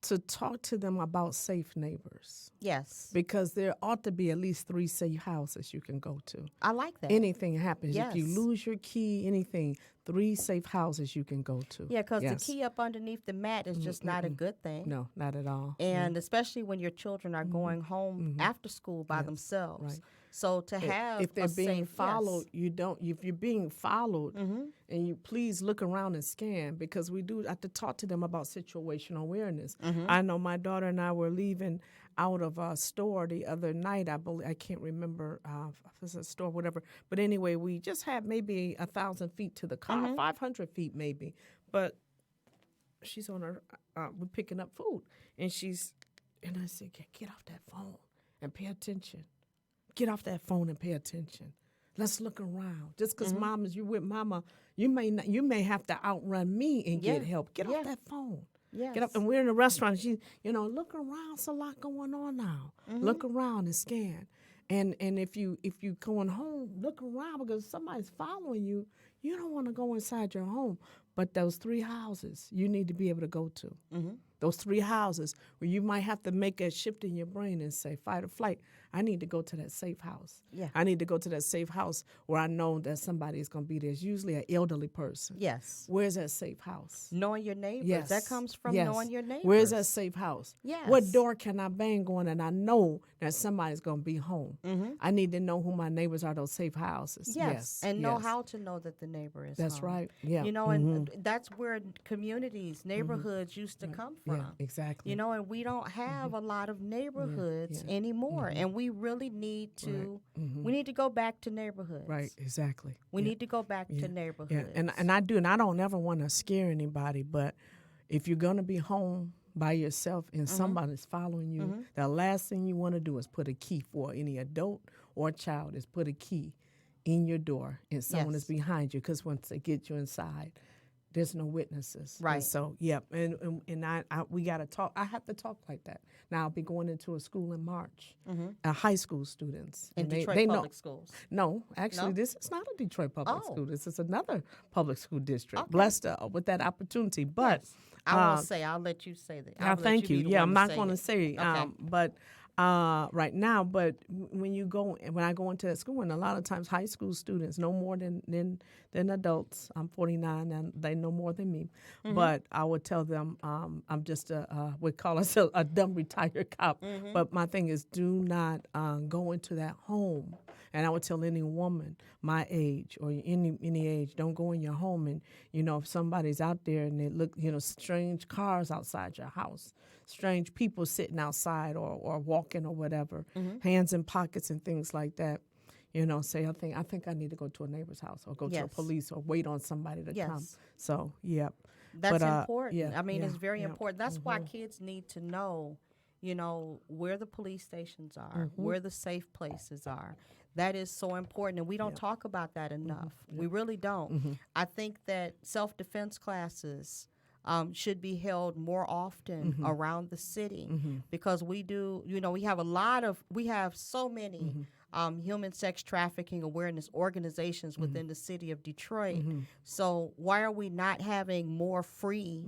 [SPEAKER 2] to talk to them about safe neighbors.
[SPEAKER 1] Yes.
[SPEAKER 2] Because there ought to be at least 3 safe houses you can go to.
[SPEAKER 1] I like that.
[SPEAKER 2] Anything happens.
[SPEAKER 1] Yes.
[SPEAKER 2] If you lose your key, anything, 3 safe houses you can go to.
[SPEAKER 1] Yeah, because the key up underneath the mat is just not a good thing.
[SPEAKER 2] No, not at all.
[SPEAKER 1] And especially when your children are going home after school by themselves.
[SPEAKER 2] Right.
[SPEAKER 1] So to have
[SPEAKER 2] if they're being
[SPEAKER 1] safe,
[SPEAKER 2] followed, if you're being followed, and you please look around and scan, because we do have to talk to them about situational awareness. I know my daughter and I were leaving out of a store the other night. I can't remember if it was a store, whatever. But anyway, we just had maybe 1,000 feet to the car, 500 feet maybe. But she's on her, we're picking up food, and I said, get off that phone and pay attention. Get off that phone and pay attention. Let's look around. Just because you're with mama, you may have to outrun me and get help. Get off that phone.
[SPEAKER 1] Yes.
[SPEAKER 2] Get up, and we're in a restaurant. Look around. It's a lot going on now. Look around and scan. And if you going home, look around, because somebody's following you. You don't want to go inside your home. But those 3 houses you need to be able to go to. Those 3 houses where you might have to make a shift in your brain and say, fight or flight. I need to go to that safe house.
[SPEAKER 1] Yeah.
[SPEAKER 2] I need to go to that safe house where I know that somebody is going to be there. It's usually an elderly person.
[SPEAKER 1] Yes.
[SPEAKER 2] Where's that safe house?
[SPEAKER 1] Knowing your neighbors.
[SPEAKER 2] Yes.
[SPEAKER 1] That comes from knowing your neighbors.
[SPEAKER 2] Where's that safe house?
[SPEAKER 1] Yes.
[SPEAKER 2] What door can I bang on and I know that somebody's going to be home? I need to know who my neighbors are, those safe houses.
[SPEAKER 1] Yes. And know how to know that the neighbor is
[SPEAKER 2] That's
[SPEAKER 1] home.
[SPEAKER 2] right. Yeah.
[SPEAKER 1] And that's where communities, neighborhoods used to come from.
[SPEAKER 2] Yeah, exactly.
[SPEAKER 1] And we don't have a lot of neighborhoods anymore. And we really need to we need to go back to neighborhoods.
[SPEAKER 2] Right, exactly.
[SPEAKER 1] We need to go back to neighborhoods.
[SPEAKER 2] Yeah. And I do, and I don't ever want to scare anybody, but if you're going to be home by yourself and somebody's following you, the last thing you want to do is put a key for any adult or child is put a key in your door and someone is
[SPEAKER 1] Yes.
[SPEAKER 2] behind you, because once they get you inside, there's no witnesses.
[SPEAKER 1] Right.
[SPEAKER 2] And so, yep. And I we got to talk. I have to talk like that. Now, I'll be going into a school in March, high school students.
[SPEAKER 1] In
[SPEAKER 2] and
[SPEAKER 1] Detroit
[SPEAKER 2] they know.
[SPEAKER 1] Public Schools.
[SPEAKER 2] No, actually,
[SPEAKER 1] No?
[SPEAKER 2] this is not a Detroit public
[SPEAKER 1] Oh.
[SPEAKER 2] school. This is another public school district.
[SPEAKER 1] Okay.
[SPEAKER 2] Blessed with that opportunity. But
[SPEAKER 1] Yes. I won't say. I'll let you say that. I'll let
[SPEAKER 2] thank you.
[SPEAKER 1] be the
[SPEAKER 2] Yeah,
[SPEAKER 1] one
[SPEAKER 2] I'm
[SPEAKER 1] to
[SPEAKER 2] not
[SPEAKER 1] say
[SPEAKER 2] going to
[SPEAKER 1] it.
[SPEAKER 2] say,
[SPEAKER 1] Okay.
[SPEAKER 2] but right now. But when I go into that school, and a lot of times high school students know more than adults. I'm 49, and they know more than me. But I would tell them, I'm just we call us a dumb retired cop. But my thing is, do not go into that home. And I would tell any woman my age or any age, don't go in your home. And, if somebody's out there and they look, strange cars outside your house, strange people sitting outside or walking or whatever, hands in pockets and things like that, say, I think I need to go to a neighbor's house or go to a
[SPEAKER 1] Yes.
[SPEAKER 2] police or wait on somebody to come.
[SPEAKER 1] Yes.
[SPEAKER 2] So, yep.
[SPEAKER 1] That's
[SPEAKER 2] But,
[SPEAKER 1] important.
[SPEAKER 2] yeah,
[SPEAKER 1] I mean, it's
[SPEAKER 2] yeah,
[SPEAKER 1] very
[SPEAKER 2] yeah.
[SPEAKER 1] important. That's why kids need to know, where the police stations are, where the safe places are. That is so important, and we don't talk about that enough. We really don't. I think that self-defense classes should be held more often around the city because we do, we have so many human sex trafficking awareness organizations within the city of Detroit. So why are we not having more free,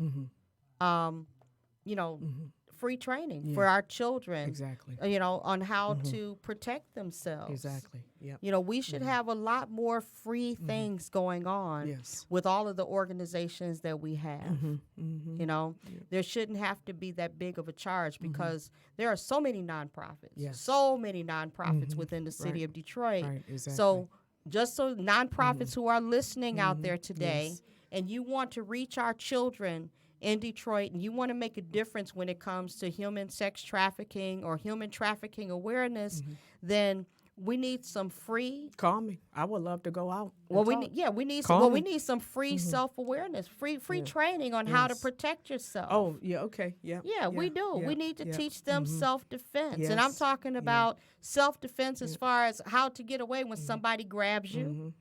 [SPEAKER 1] free training for our children?
[SPEAKER 2] Exactly.
[SPEAKER 1] On how to protect themselves.
[SPEAKER 2] Exactly. Yep.
[SPEAKER 1] We should have a lot more free things going on
[SPEAKER 2] Yes.
[SPEAKER 1] with all of the organizations that we have. There shouldn't have to be that big of a charge because there are so many nonprofits,
[SPEAKER 2] Yes.
[SPEAKER 1] so many nonprofits within the city
[SPEAKER 2] Right.
[SPEAKER 1] of Detroit.
[SPEAKER 2] Right, exactly.
[SPEAKER 1] So just so nonprofits who are listening out there today,
[SPEAKER 2] Yes.
[SPEAKER 1] and you want to reach our children in Detroit, and you want to make a difference when it comes to human sex trafficking or human trafficking awareness, then we need some free.
[SPEAKER 2] Call me. I would love to go out.
[SPEAKER 1] Well,
[SPEAKER 2] and talk.
[SPEAKER 1] we need
[SPEAKER 2] Call
[SPEAKER 1] some.
[SPEAKER 2] me.
[SPEAKER 1] We need some free self-awareness, free training on how to
[SPEAKER 2] Yes.
[SPEAKER 1] protect yourself.
[SPEAKER 2] Oh, yeah, okay. Yeah.
[SPEAKER 1] Yeah, we do.
[SPEAKER 2] yeah,
[SPEAKER 1] We need to
[SPEAKER 2] yeah.
[SPEAKER 1] teach them self-defense. And I'm
[SPEAKER 2] Yes.
[SPEAKER 1] talking about self-defense as far as how to get away when somebody grabs you.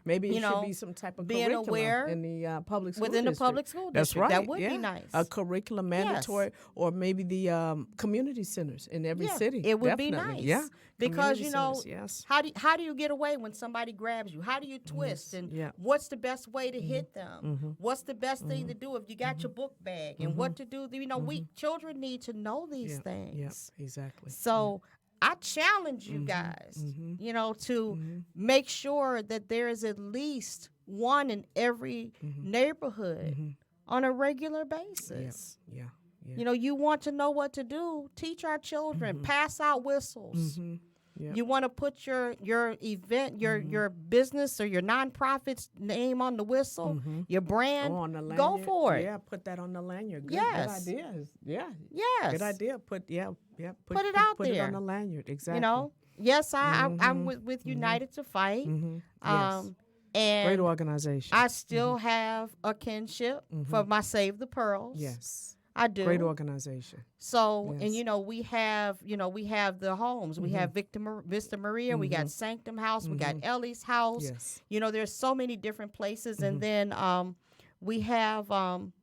[SPEAKER 2] Maybe it
[SPEAKER 1] You
[SPEAKER 2] should
[SPEAKER 1] know,
[SPEAKER 2] be some type of
[SPEAKER 1] being
[SPEAKER 2] curriculum
[SPEAKER 1] aware
[SPEAKER 2] in the public school
[SPEAKER 1] within the
[SPEAKER 2] district.
[SPEAKER 1] public school
[SPEAKER 2] That's
[SPEAKER 1] district.
[SPEAKER 2] right.
[SPEAKER 1] That would be nice.
[SPEAKER 2] A curriculum mandatory, or maybe the community centers in every city.
[SPEAKER 1] It would be
[SPEAKER 2] Definitely.
[SPEAKER 1] nice.
[SPEAKER 2] Yeah.
[SPEAKER 1] Because
[SPEAKER 2] Community centers, yes.
[SPEAKER 1] how do you get away when somebody grabs you? How do you twist? And
[SPEAKER 2] Yeah.
[SPEAKER 1] what's the best way to hit them? What's the best thing to do if you got your book bag? And what to do? We children need to know these things.
[SPEAKER 2] Yeah, exactly.
[SPEAKER 1] So I challenge you guys, to make sure that there is at least one in every neighborhood on a regular basis.
[SPEAKER 2] Yeah.
[SPEAKER 1] You want to know what to do. Teach our children. Pass out whistles.
[SPEAKER 2] Yep.
[SPEAKER 1] You want to put your event, your business or your nonprofit's name on the whistle, your brand.
[SPEAKER 2] Oh, on the lanyard.
[SPEAKER 1] Go for it.
[SPEAKER 2] Yeah, put that on the lanyard. Good,
[SPEAKER 1] Yes.
[SPEAKER 2] Good idea. Yeah.
[SPEAKER 1] Yes.
[SPEAKER 2] Good idea. Put it out
[SPEAKER 1] there.
[SPEAKER 2] Put it on the lanyard. Exactly.
[SPEAKER 1] Yes, I'm with United to Fight.
[SPEAKER 2] Yes.
[SPEAKER 1] And
[SPEAKER 2] Great organization.
[SPEAKER 1] I still have a kinship for my Save the Pearls.
[SPEAKER 2] Yes.
[SPEAKER 1] I do.
[SPEAKER 2] Great organization.
[SPEAKER 1] So,
[SPEAKER 2] Yes.
[SPEAKER 1] and we have the homes. We have Vista Maria. We got Sanctum House. We got Ellie's House.
[SPEAKER 2] Yes.
[SPEAKER 1] There's so many different places. And then we have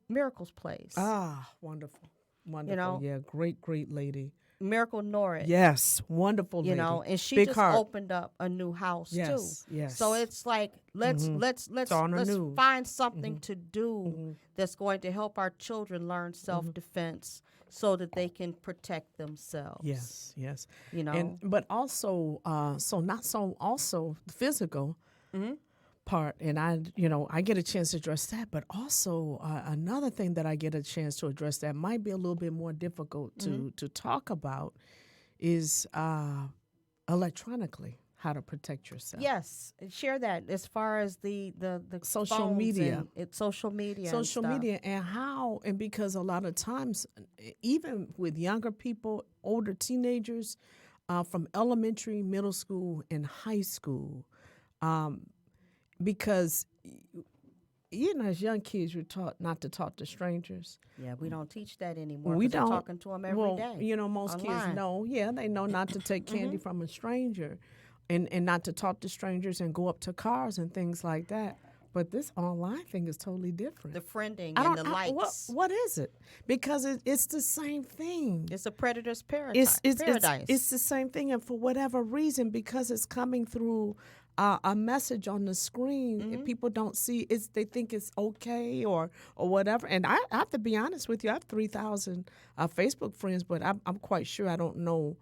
[SPEAKER 1] Miracle's Place.
[SPEAKER 2] Ah, wonderful. Wonderful. Yeah, great lady.
[SPEAKER 1] Miracle Norris.
[SPEAKER 2] Yes, wonderful lady.
[SPEAKER 1] And she
[SPEAKER 2] Big
[SPEAKER 1] just
[SPEAKER 2] heart.
[SPEAKER 1] opened up a new house
[SPEAKER 2] Yes,
[SPEAKER 1] too.
[SPEAKER 2] yes.
[SPEAKER 1] So it's like let's
[SPEAKER 2] on her new.
[SPEAKER 1] find something to do that's going to help our children learn self-defense so that they can protect themselves.
[SPEAKER 2] Yes. But also also the physical part, and I get a chance to address that, but also another thing that I get a chance to address that might be a little bit more difficult to talk about is electronically how to protect yourself.
[SPEAKER 1] Yes, share that as far as the
[SPEAKER 2] Social
[SPEAKER 1] phones
[SPEAKER 2] media.
[SPEAKER 1] and social media,
[SPEAKER 2] Social
[SPEAKER 1] and stuff.
[SPEAKER 2] media, and because a lot of times, even with younger people, older teenagers, from elementary, middle school, and high school, because as young kids, you're taught not to talk to strangers.
[SPEAKER 1] Yeah, we don't teach that anymore.
[SPEAKER 2] We
[SPEAKER 1] 'cause they're
[SPEAKER 2] don't.
[SPEAKER 1] talking to them every day.
[SPEAKER 2] Most
[SPEAKER 1] online.
[SPEAKER 2] kids know. Yeah, they know not to take candy from a stranger. and not to talk to strangers and go up to cars and things like that. But this online thing is totally different.
[SPEAKER 1] The friending and the likes.
[SPEAKER 2] What is it? Because it's the same thing.
[SPEAKER 1] It's a predator's paradise.
[SPEAKER 2] It's the same thing, and for whatever reason, because it's coming through a message on the screen, if people don't see it, they think it's okay or whatever. And I have to be honest with you, I have 3,000 Facebook friends, but I'm quite sure I don't know.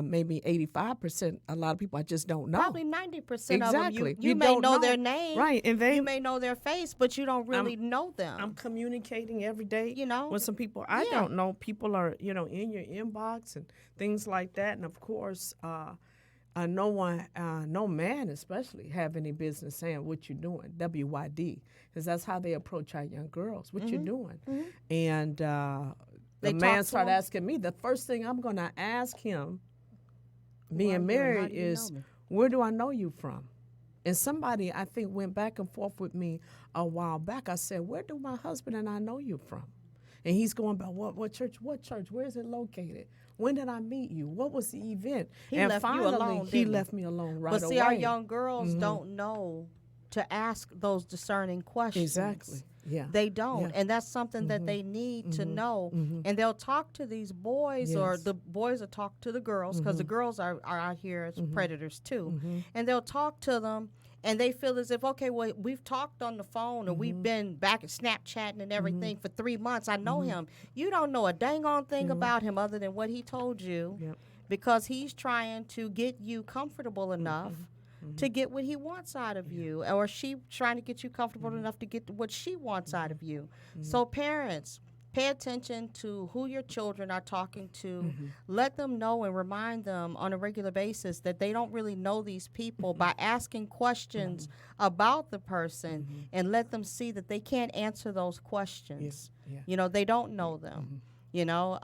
[SPEAKER 2] Maybe 85%. A lot of people I just don't know.
[SPEAKER 1] Probably 90%
[SPEAKER 2] exactly.
[SPEAKER 1] of them. You may know their name,
[SPEAKER 2] right? And
[SPEAKER 1] you may know their face, but you don't really know them.
[SPEAKER 2] I'm communicating every day.
[SPEAKER 1] You know,
[SPEAKER 2] with some people I don't know. People are in your inbox and things like that. And of course, no man especially have any business saying what you're doing. WYD, because that's how they approach our young girls. What you're doing, and. The man started asking me, the first thing I'm going to ask him, being married, is, where do I know you from? And somebody, I think, went back and forth with me a while back. I said, where do my husband and I know you from? And he's going by, what church? What church? Where is it located? When did I meet you? What was the event?
[SPEAKER 1] He left you alone,
[SPEAKER 2] he left me alone right away.
[SPEAKER 1] But see, our young girls don't know to ask those discerning questions.
[SPEAKER 2] Exactly. Yeah.
[SPEAKER 1] They don't. Yeah. And that's something that they need to know. And they'll talk to these boys, or the boys will talk to the girls, because the girls are out here as predators too. And they'll talk to them, and they feel as if, okay, well, we've talked on the phone, or we've been back at Snapchatting and everything for 3 months. I know him. You don't know a dang on thing about him other than what he told you, because he's trying to get you comfortable enough to get what he wants out of you, or she trying to get you comfortable enough to get what she wants out of you. So parents, pay attention to who your children are talking to. Let them know and remind them on a regular basis that they don't really know these people by asking questions about the person, and let them see that they can't answer those questions. You know, they don't know them. You know,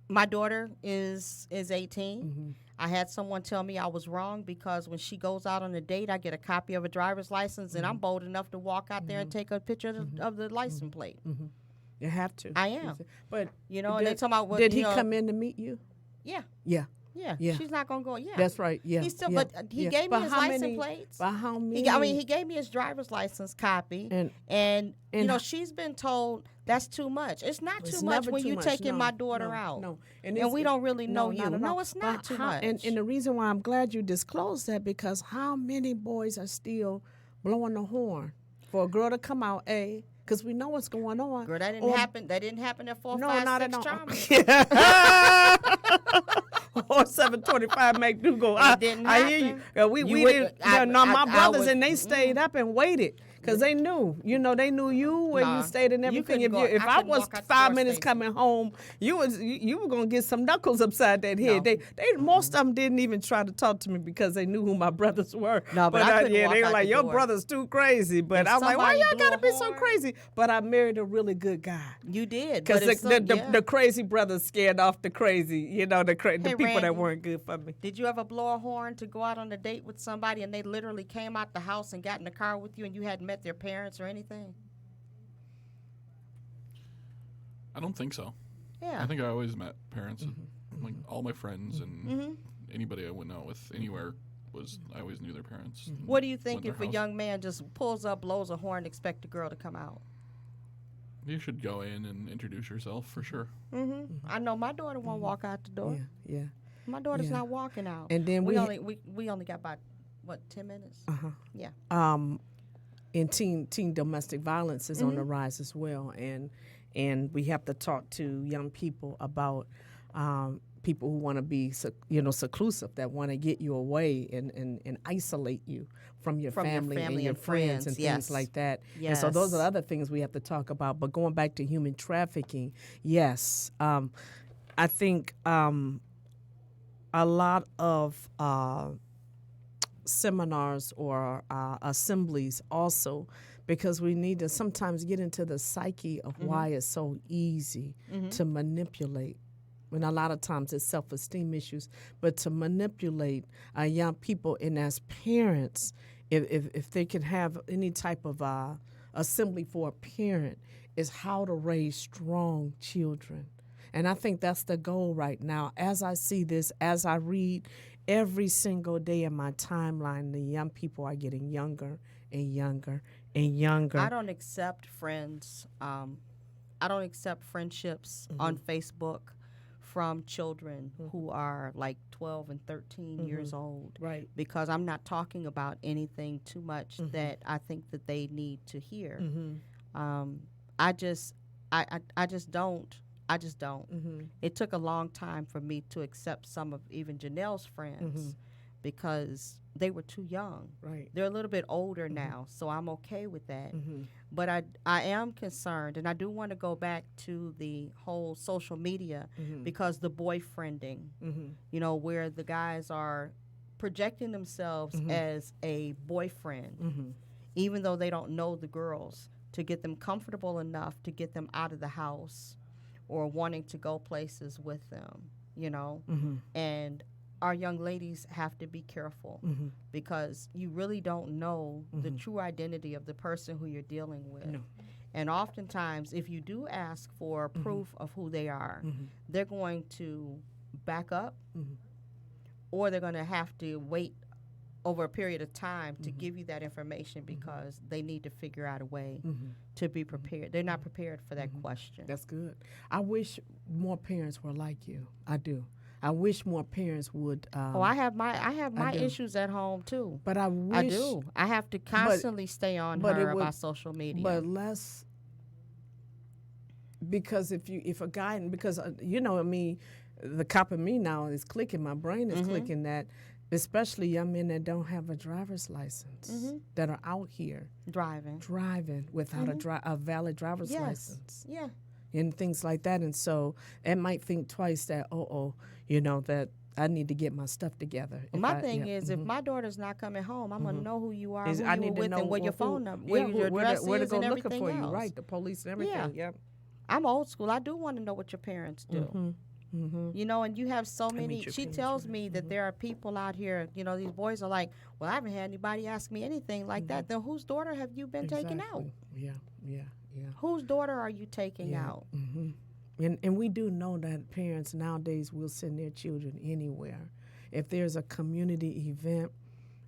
[SPEAKER 1] my daughter is 18. I had someone tell me I was wrong, because when she goes out on a date, I get a copy of a driver's license, and I'm bold enough to walk out there and take a picture of the license plate.
[SPEAKER 2] You have to.
[SPEAKER 1] I am.
[SPEAKER 2] But
[SPEAKER 1] you know, and they talking about what,
[SPEAKER 2] did he come in to meet you?
[SPEAKER 1] Yeah.
[SPEAKER 2] Yeah.
[SPEAKER 1] Yeah. She's not gonna go. Yeah.
[SPEAKER 2] That's right. Yeah.
[SPEAKER 1] He still, but he gave me his license plates.
[SPEAKER 2] By how many?
[SPEAKER 1] He gave me his driver's license copy, and you know, she's been told that's too much. It's not too much when you're taking my daughter out.
[SPEAKER 2] No,
[SPEAKER 1] and we don't really know you. No, it's not too much.
[SPEAKER 2] And the reason why I'm glad you disclosed that, because how many boys are still blowing the horn for a girl to come out? Because we know what's going on.
[SPEAKER 1] Girl, that didn't happen. That didn't happen at 4, 5, 6 Charmers.
[SPEAKER 2] Or 725 make do go. I hear you. We didn't. My brothers and they stayed up and waited, because they knew. You know, they knew you when you stayed and everything. If I was 5 minutes coming home, you were gonna get some knuckles upside that head. They most of them didn't even try to talk to me, because they knew who my brothers were.
[SPEAKER 1] No, but
[SPEAKER 2] they were like, your brother's too crazy. But I was like, why y'all gotta be so crazy? But I married a really good guy.
[SPEAKER 1] You did,
[SPEAKER 2] because the crazy brothers scared off the crazy. You know, the people Randy, that weren't good for me.
[SPEAKER 1] Did you ever blow a horn to go out on a date with somebody, and they literally came out the house and got in the car with you, and you hadn't met their parents or anything?
[SPEAKER 3] I don't think so.
[SPEAKER 1] Yeah.
[SPEAKER 3] I think I always met parents. And, like, all my friends and anybody I went out with anywhere I always knew their parents.
[SPEAKER 1] What do you think if a young man just pulls up, blows a horn, expect a girl to come out?
[SPEAKER 3] You should go in and introduce yourself, for sure.
[SPEAKER 1] I know my daughter won't walk out the door.
[SPEAKER 2] Yeah.
[SPEAKER 1] My daughter's not walking out.
[SPEAKER 2] And then
[SPEAKER 1] we only got about 10 minutes. Yeah.
[SPEAKER 2] And teen domestic violence is on the rise as well, and we have to talk to young people about people who want to be seclusive, that want to get you away and isolate you from your family and your friends and things like that.
[SPEAKER 1] Yes.
[SPEAKER 2] And so those are other things we have to talk about. But going back to human trafficking, yes, I think a lot of seminars or assemblies also, because we need to sometimes get into the psyche of why it's so easy to manipulate. And a lot of times it's self-esteem issues, but to manipulate young people, and as parents, if they can have any type of assembly for a parent, is how to raise strong children. And I think that's the goal right now. As I see this, as I read every single day in my timeline, the young people are getting younger and younger and younger.
[SPEAKER 1] I don't accept friends. I don't accept friendships on Facebook from children who are like 12 and 13 years old.
[SPEAKER 2] Right.
[SPEAKER 1] Because I'm not talking about anything too much that I think that they need to hear. I just don't. I just don't. It took a long time for me to accept some of even Janelle's friends because they were too young.
[SPEAKER 2] Right.
[SPEAKER 1] They're a little bit older now, so I'm okay with that. But I am concerned, and I do want to go back to the whole social media because the boyfriending, you know, where the guys are projecting themselves as a boyfriend, even though they don't know the girls, to get them comfortable enough to get them out of the house or wanting to go places with them, you know. And our young ladies have to be careful because you really don't know the true identity of the person who you're dealing with.
[SPEAKER 2] No.
[SPEAKER 1] And oftentimes, if you do ask for proof of who they are, they're going to back up or they're going to have to wait over a period of time to give you that information because they need to figure out a way to be prepared. They're not prepared for that question.
[SPEAKER 2] That's good. I wish more parents were like you. I do. I wish more parents would.
[SPEAKER 1] I have my issues at home too.
[SPEAKER 2] But I wish
[SPEAKER 1] I do. I have to constantly stay on her about social media.
[SPEAKER 2] But less because if a guy because you know, I mean, the cop in me now is clicking. My brain is clicking that. Especially young men that don't have a driver's license that are out here driving without a valid driver's license.
[SPEAKER 1] Yeah.
[SPEAKER 2] And things like that. And so it might think twice that, you know, that I need to get my stuff together.
[SPEAKER 1] My thing is, if my daughter's not coming home, I'm going to know who you are,
[SPEAKER 2] I
[SPEAKER 1] who you
[SPEAKER 2] need
[SPEAKER 1] were
[SPEAKER 2] to
[SPEAKER 1] with,
[SPEAKER 2] know
[SPEAKER 1] and where your phone number, where your address
[SPEAKER 2] where to
[SPEAKER 1] is,
[SPEAKER 2] go
[SPEAKER 1] and
[SPEAKER 2] looking
[SPEAKER 1] everything
[SPEAKER 2] for you.
[SPEAKER 1] else.
[SPEAKER 2] Right, the police and everything. Yeah.
[SPEAKER 1] I'm old school. I do want to know what your parents do. You know, and you have so many. She tells me that there are people out here, you know, these boys are like, well, I haven't had anybody ask me anything like that. Then whose daughter have you been taking out?
[SPEAKER 2] Yeah.
[SPEAKER 1] Whose daughter are you taking out?
[SPEAKER 2] And we do know that parents nowadays will send their children anywhere. If there's a community event,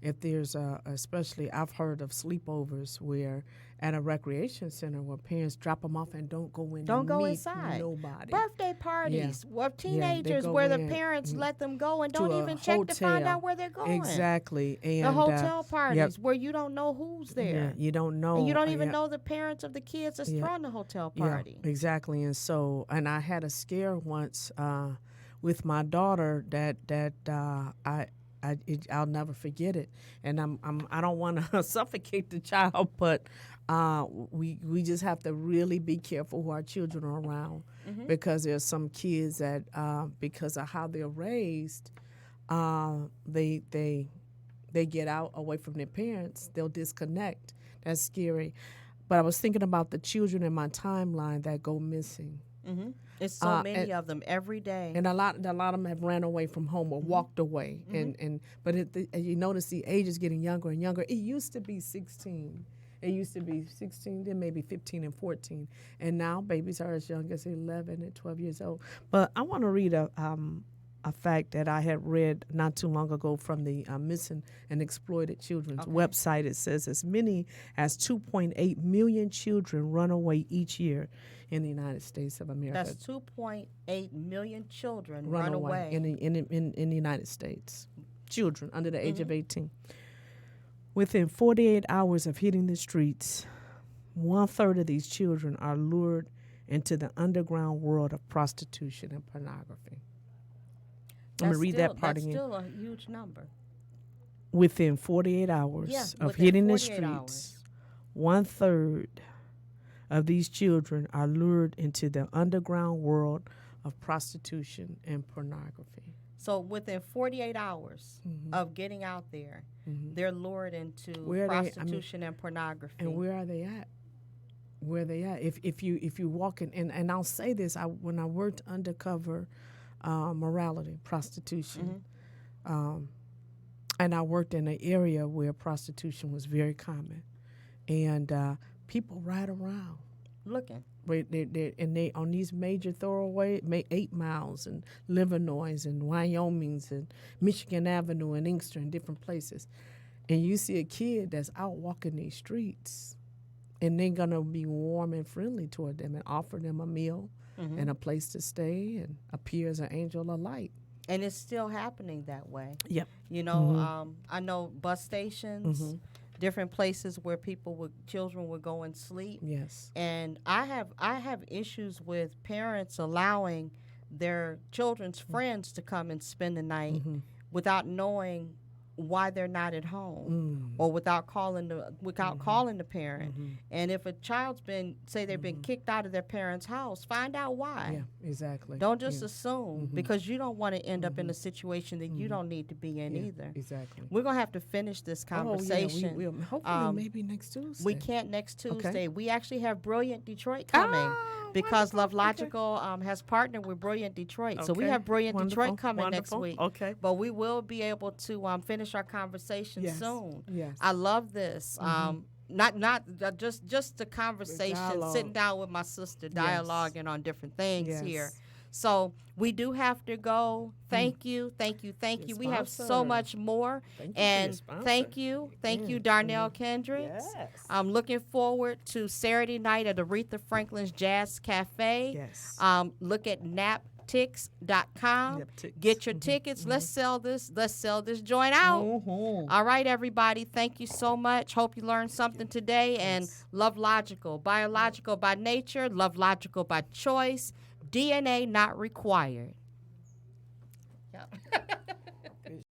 [SPEAKER 2] if there's especially I've heard of sleepovers where at a recreation center where parents drop them off and don't go in.
[SPEAKER 1] Don't go
[SPEAKER 2] meet
[SPEAKER 1] inside.
[SPEAKER 2] Nobody.
[SPEAKER 1] Birthday parties with teenagers
[SPEAKER 2] go
[SPEAKER 1] where the
[SPEAKER 2] in
[SPEAKER 1] parents let them go and
[SPEAKER 2] to
[SPEAKER 1] don't
[SPEAKER 2] a
[SPEAKER 1] even check to find
[SPEAKER 2] hotel.
[SPEAKER 1] out where they're going.
[SPEAKER 2] Exactly. And
[SPEAKER 1] the hotel parties where you don't know who's there.
[SPEAKER 2] Yeah, you don't know.
[SPEAKER 1] And you don't even know the parents of the kids that's throwing the hotel party.
[SPEAKER 2] Yeah, exactly. And so, and I had a scare once with my daughter that I'll never forget it. And I don't want to suffocate the child, but we just have to really be careful who our children are around because there's some kids that because of how they're raised, they get out away from their parents. They'll disconnect. That's scary. But I was thinking about the children in my timeline that go missing.
[SPEAKER 1] It's so many of them every day,
[SPEAKER 2] and a lot of them have ran away from home or walked away. But you notice the age is getting younger and younger. It used to be 16. It used to be 16, then maybe 15 and 14, and now babies are as young as 11 and 12 years old. But I want to read a fact that I had read not too long ago from the Missing and Exploited Children's website. It says as many as 2.8 million children run away each year in the United States of America.
[SPEAKER 1] That's 2.8 million children run away.
[SPEAKER 2] In the United States. Children under the age of 18. Within 48 hours of hitting the streets, 1/3 of these children are lured into the underground world of prostitution and pornography. I'm going to read that part again.
[SPEAKER 1] That's still a huge number.
[SPEAKER 2] Within 48 hours of hitting the streets, 1/3 of these children are lured into the underground world of prostitution and pornography.
[SPEAKER 1] So within 48 hours of getting out there, they're lured into prostitution and pornography.
[SPEAKER 2] And where are they at? Where are they at? If you walk in, and I'll say this, when I worked undercover morality, prostitution, and I worked in an area where prostitution was very common, and people ride around They on these major thoroughways, 8 miles and Livernois and Wyoming's and Michigan Avenue and Inkster and different places, and you see a kid that's out walking these streets, and they're gonna be warm and friendly toward them and offer them a meal and a place to stay and appear as an angel of light.
[SPEAKER 1] And it's still happening that way.
[SPEAKER 2] Yep.
[SPEAKER 1] You know, I know bus stations, different places where children would go and sleep.
[SPEAKER 2] Yes.
[SPEAKER 1] And I have issues with parents allowing their children's friends to come and spend the night without knowing why they're not at home or without calling the parent. And if a child's they've been kicked out of their parents' house, find out why.
[SPEAKER 2] Yeah, exactly.
[SPEAKER 1] Don't just assume, because you don't want to end up in a situation that you don't need to be in either.
[SPEAKER 2] Exactly.
[SPEAKER 1] We're going to have to finish this conversation.
[SPEAKER 2] We'll hopefully maybe next Tuesday.
[SPEAKER 1] We can't next Tuesday.
[SPEAKER 2] Okay.
[SPEAKER 1] We actually have Brilliant Detroit coming. Because LoveLogical has partnered with Brilliant Detroit. So we have Brilliant Detroit coming next week.
[SPEAKER 2] Okay.
[SPEAKER 1] But we will be able to finish our conversation soon.
[SPEAKER 2] Yes.
[SPEAKER 1] I love this. Just the conversation, sitting down with my sister, dialoguing on different things here. So we do have to go. Thank you. We have so much more. Thank you, Darnell Kendricks.
[SPEAKER 2] Yes.
[SPEAKER 1] I'm looking forward to Saturday night at Aretha Franklin's Jazz Cafe.
[SPEAKER 2] Yes.
[SPEAKER 1] Look at naptix.com. Get your tickets. Let's sell this joint out. All right, everybody. Thank you so much. Hope you learned something today. And LoveLogical, biological by nature, LoveLogical by choice. DNA not required. Yep.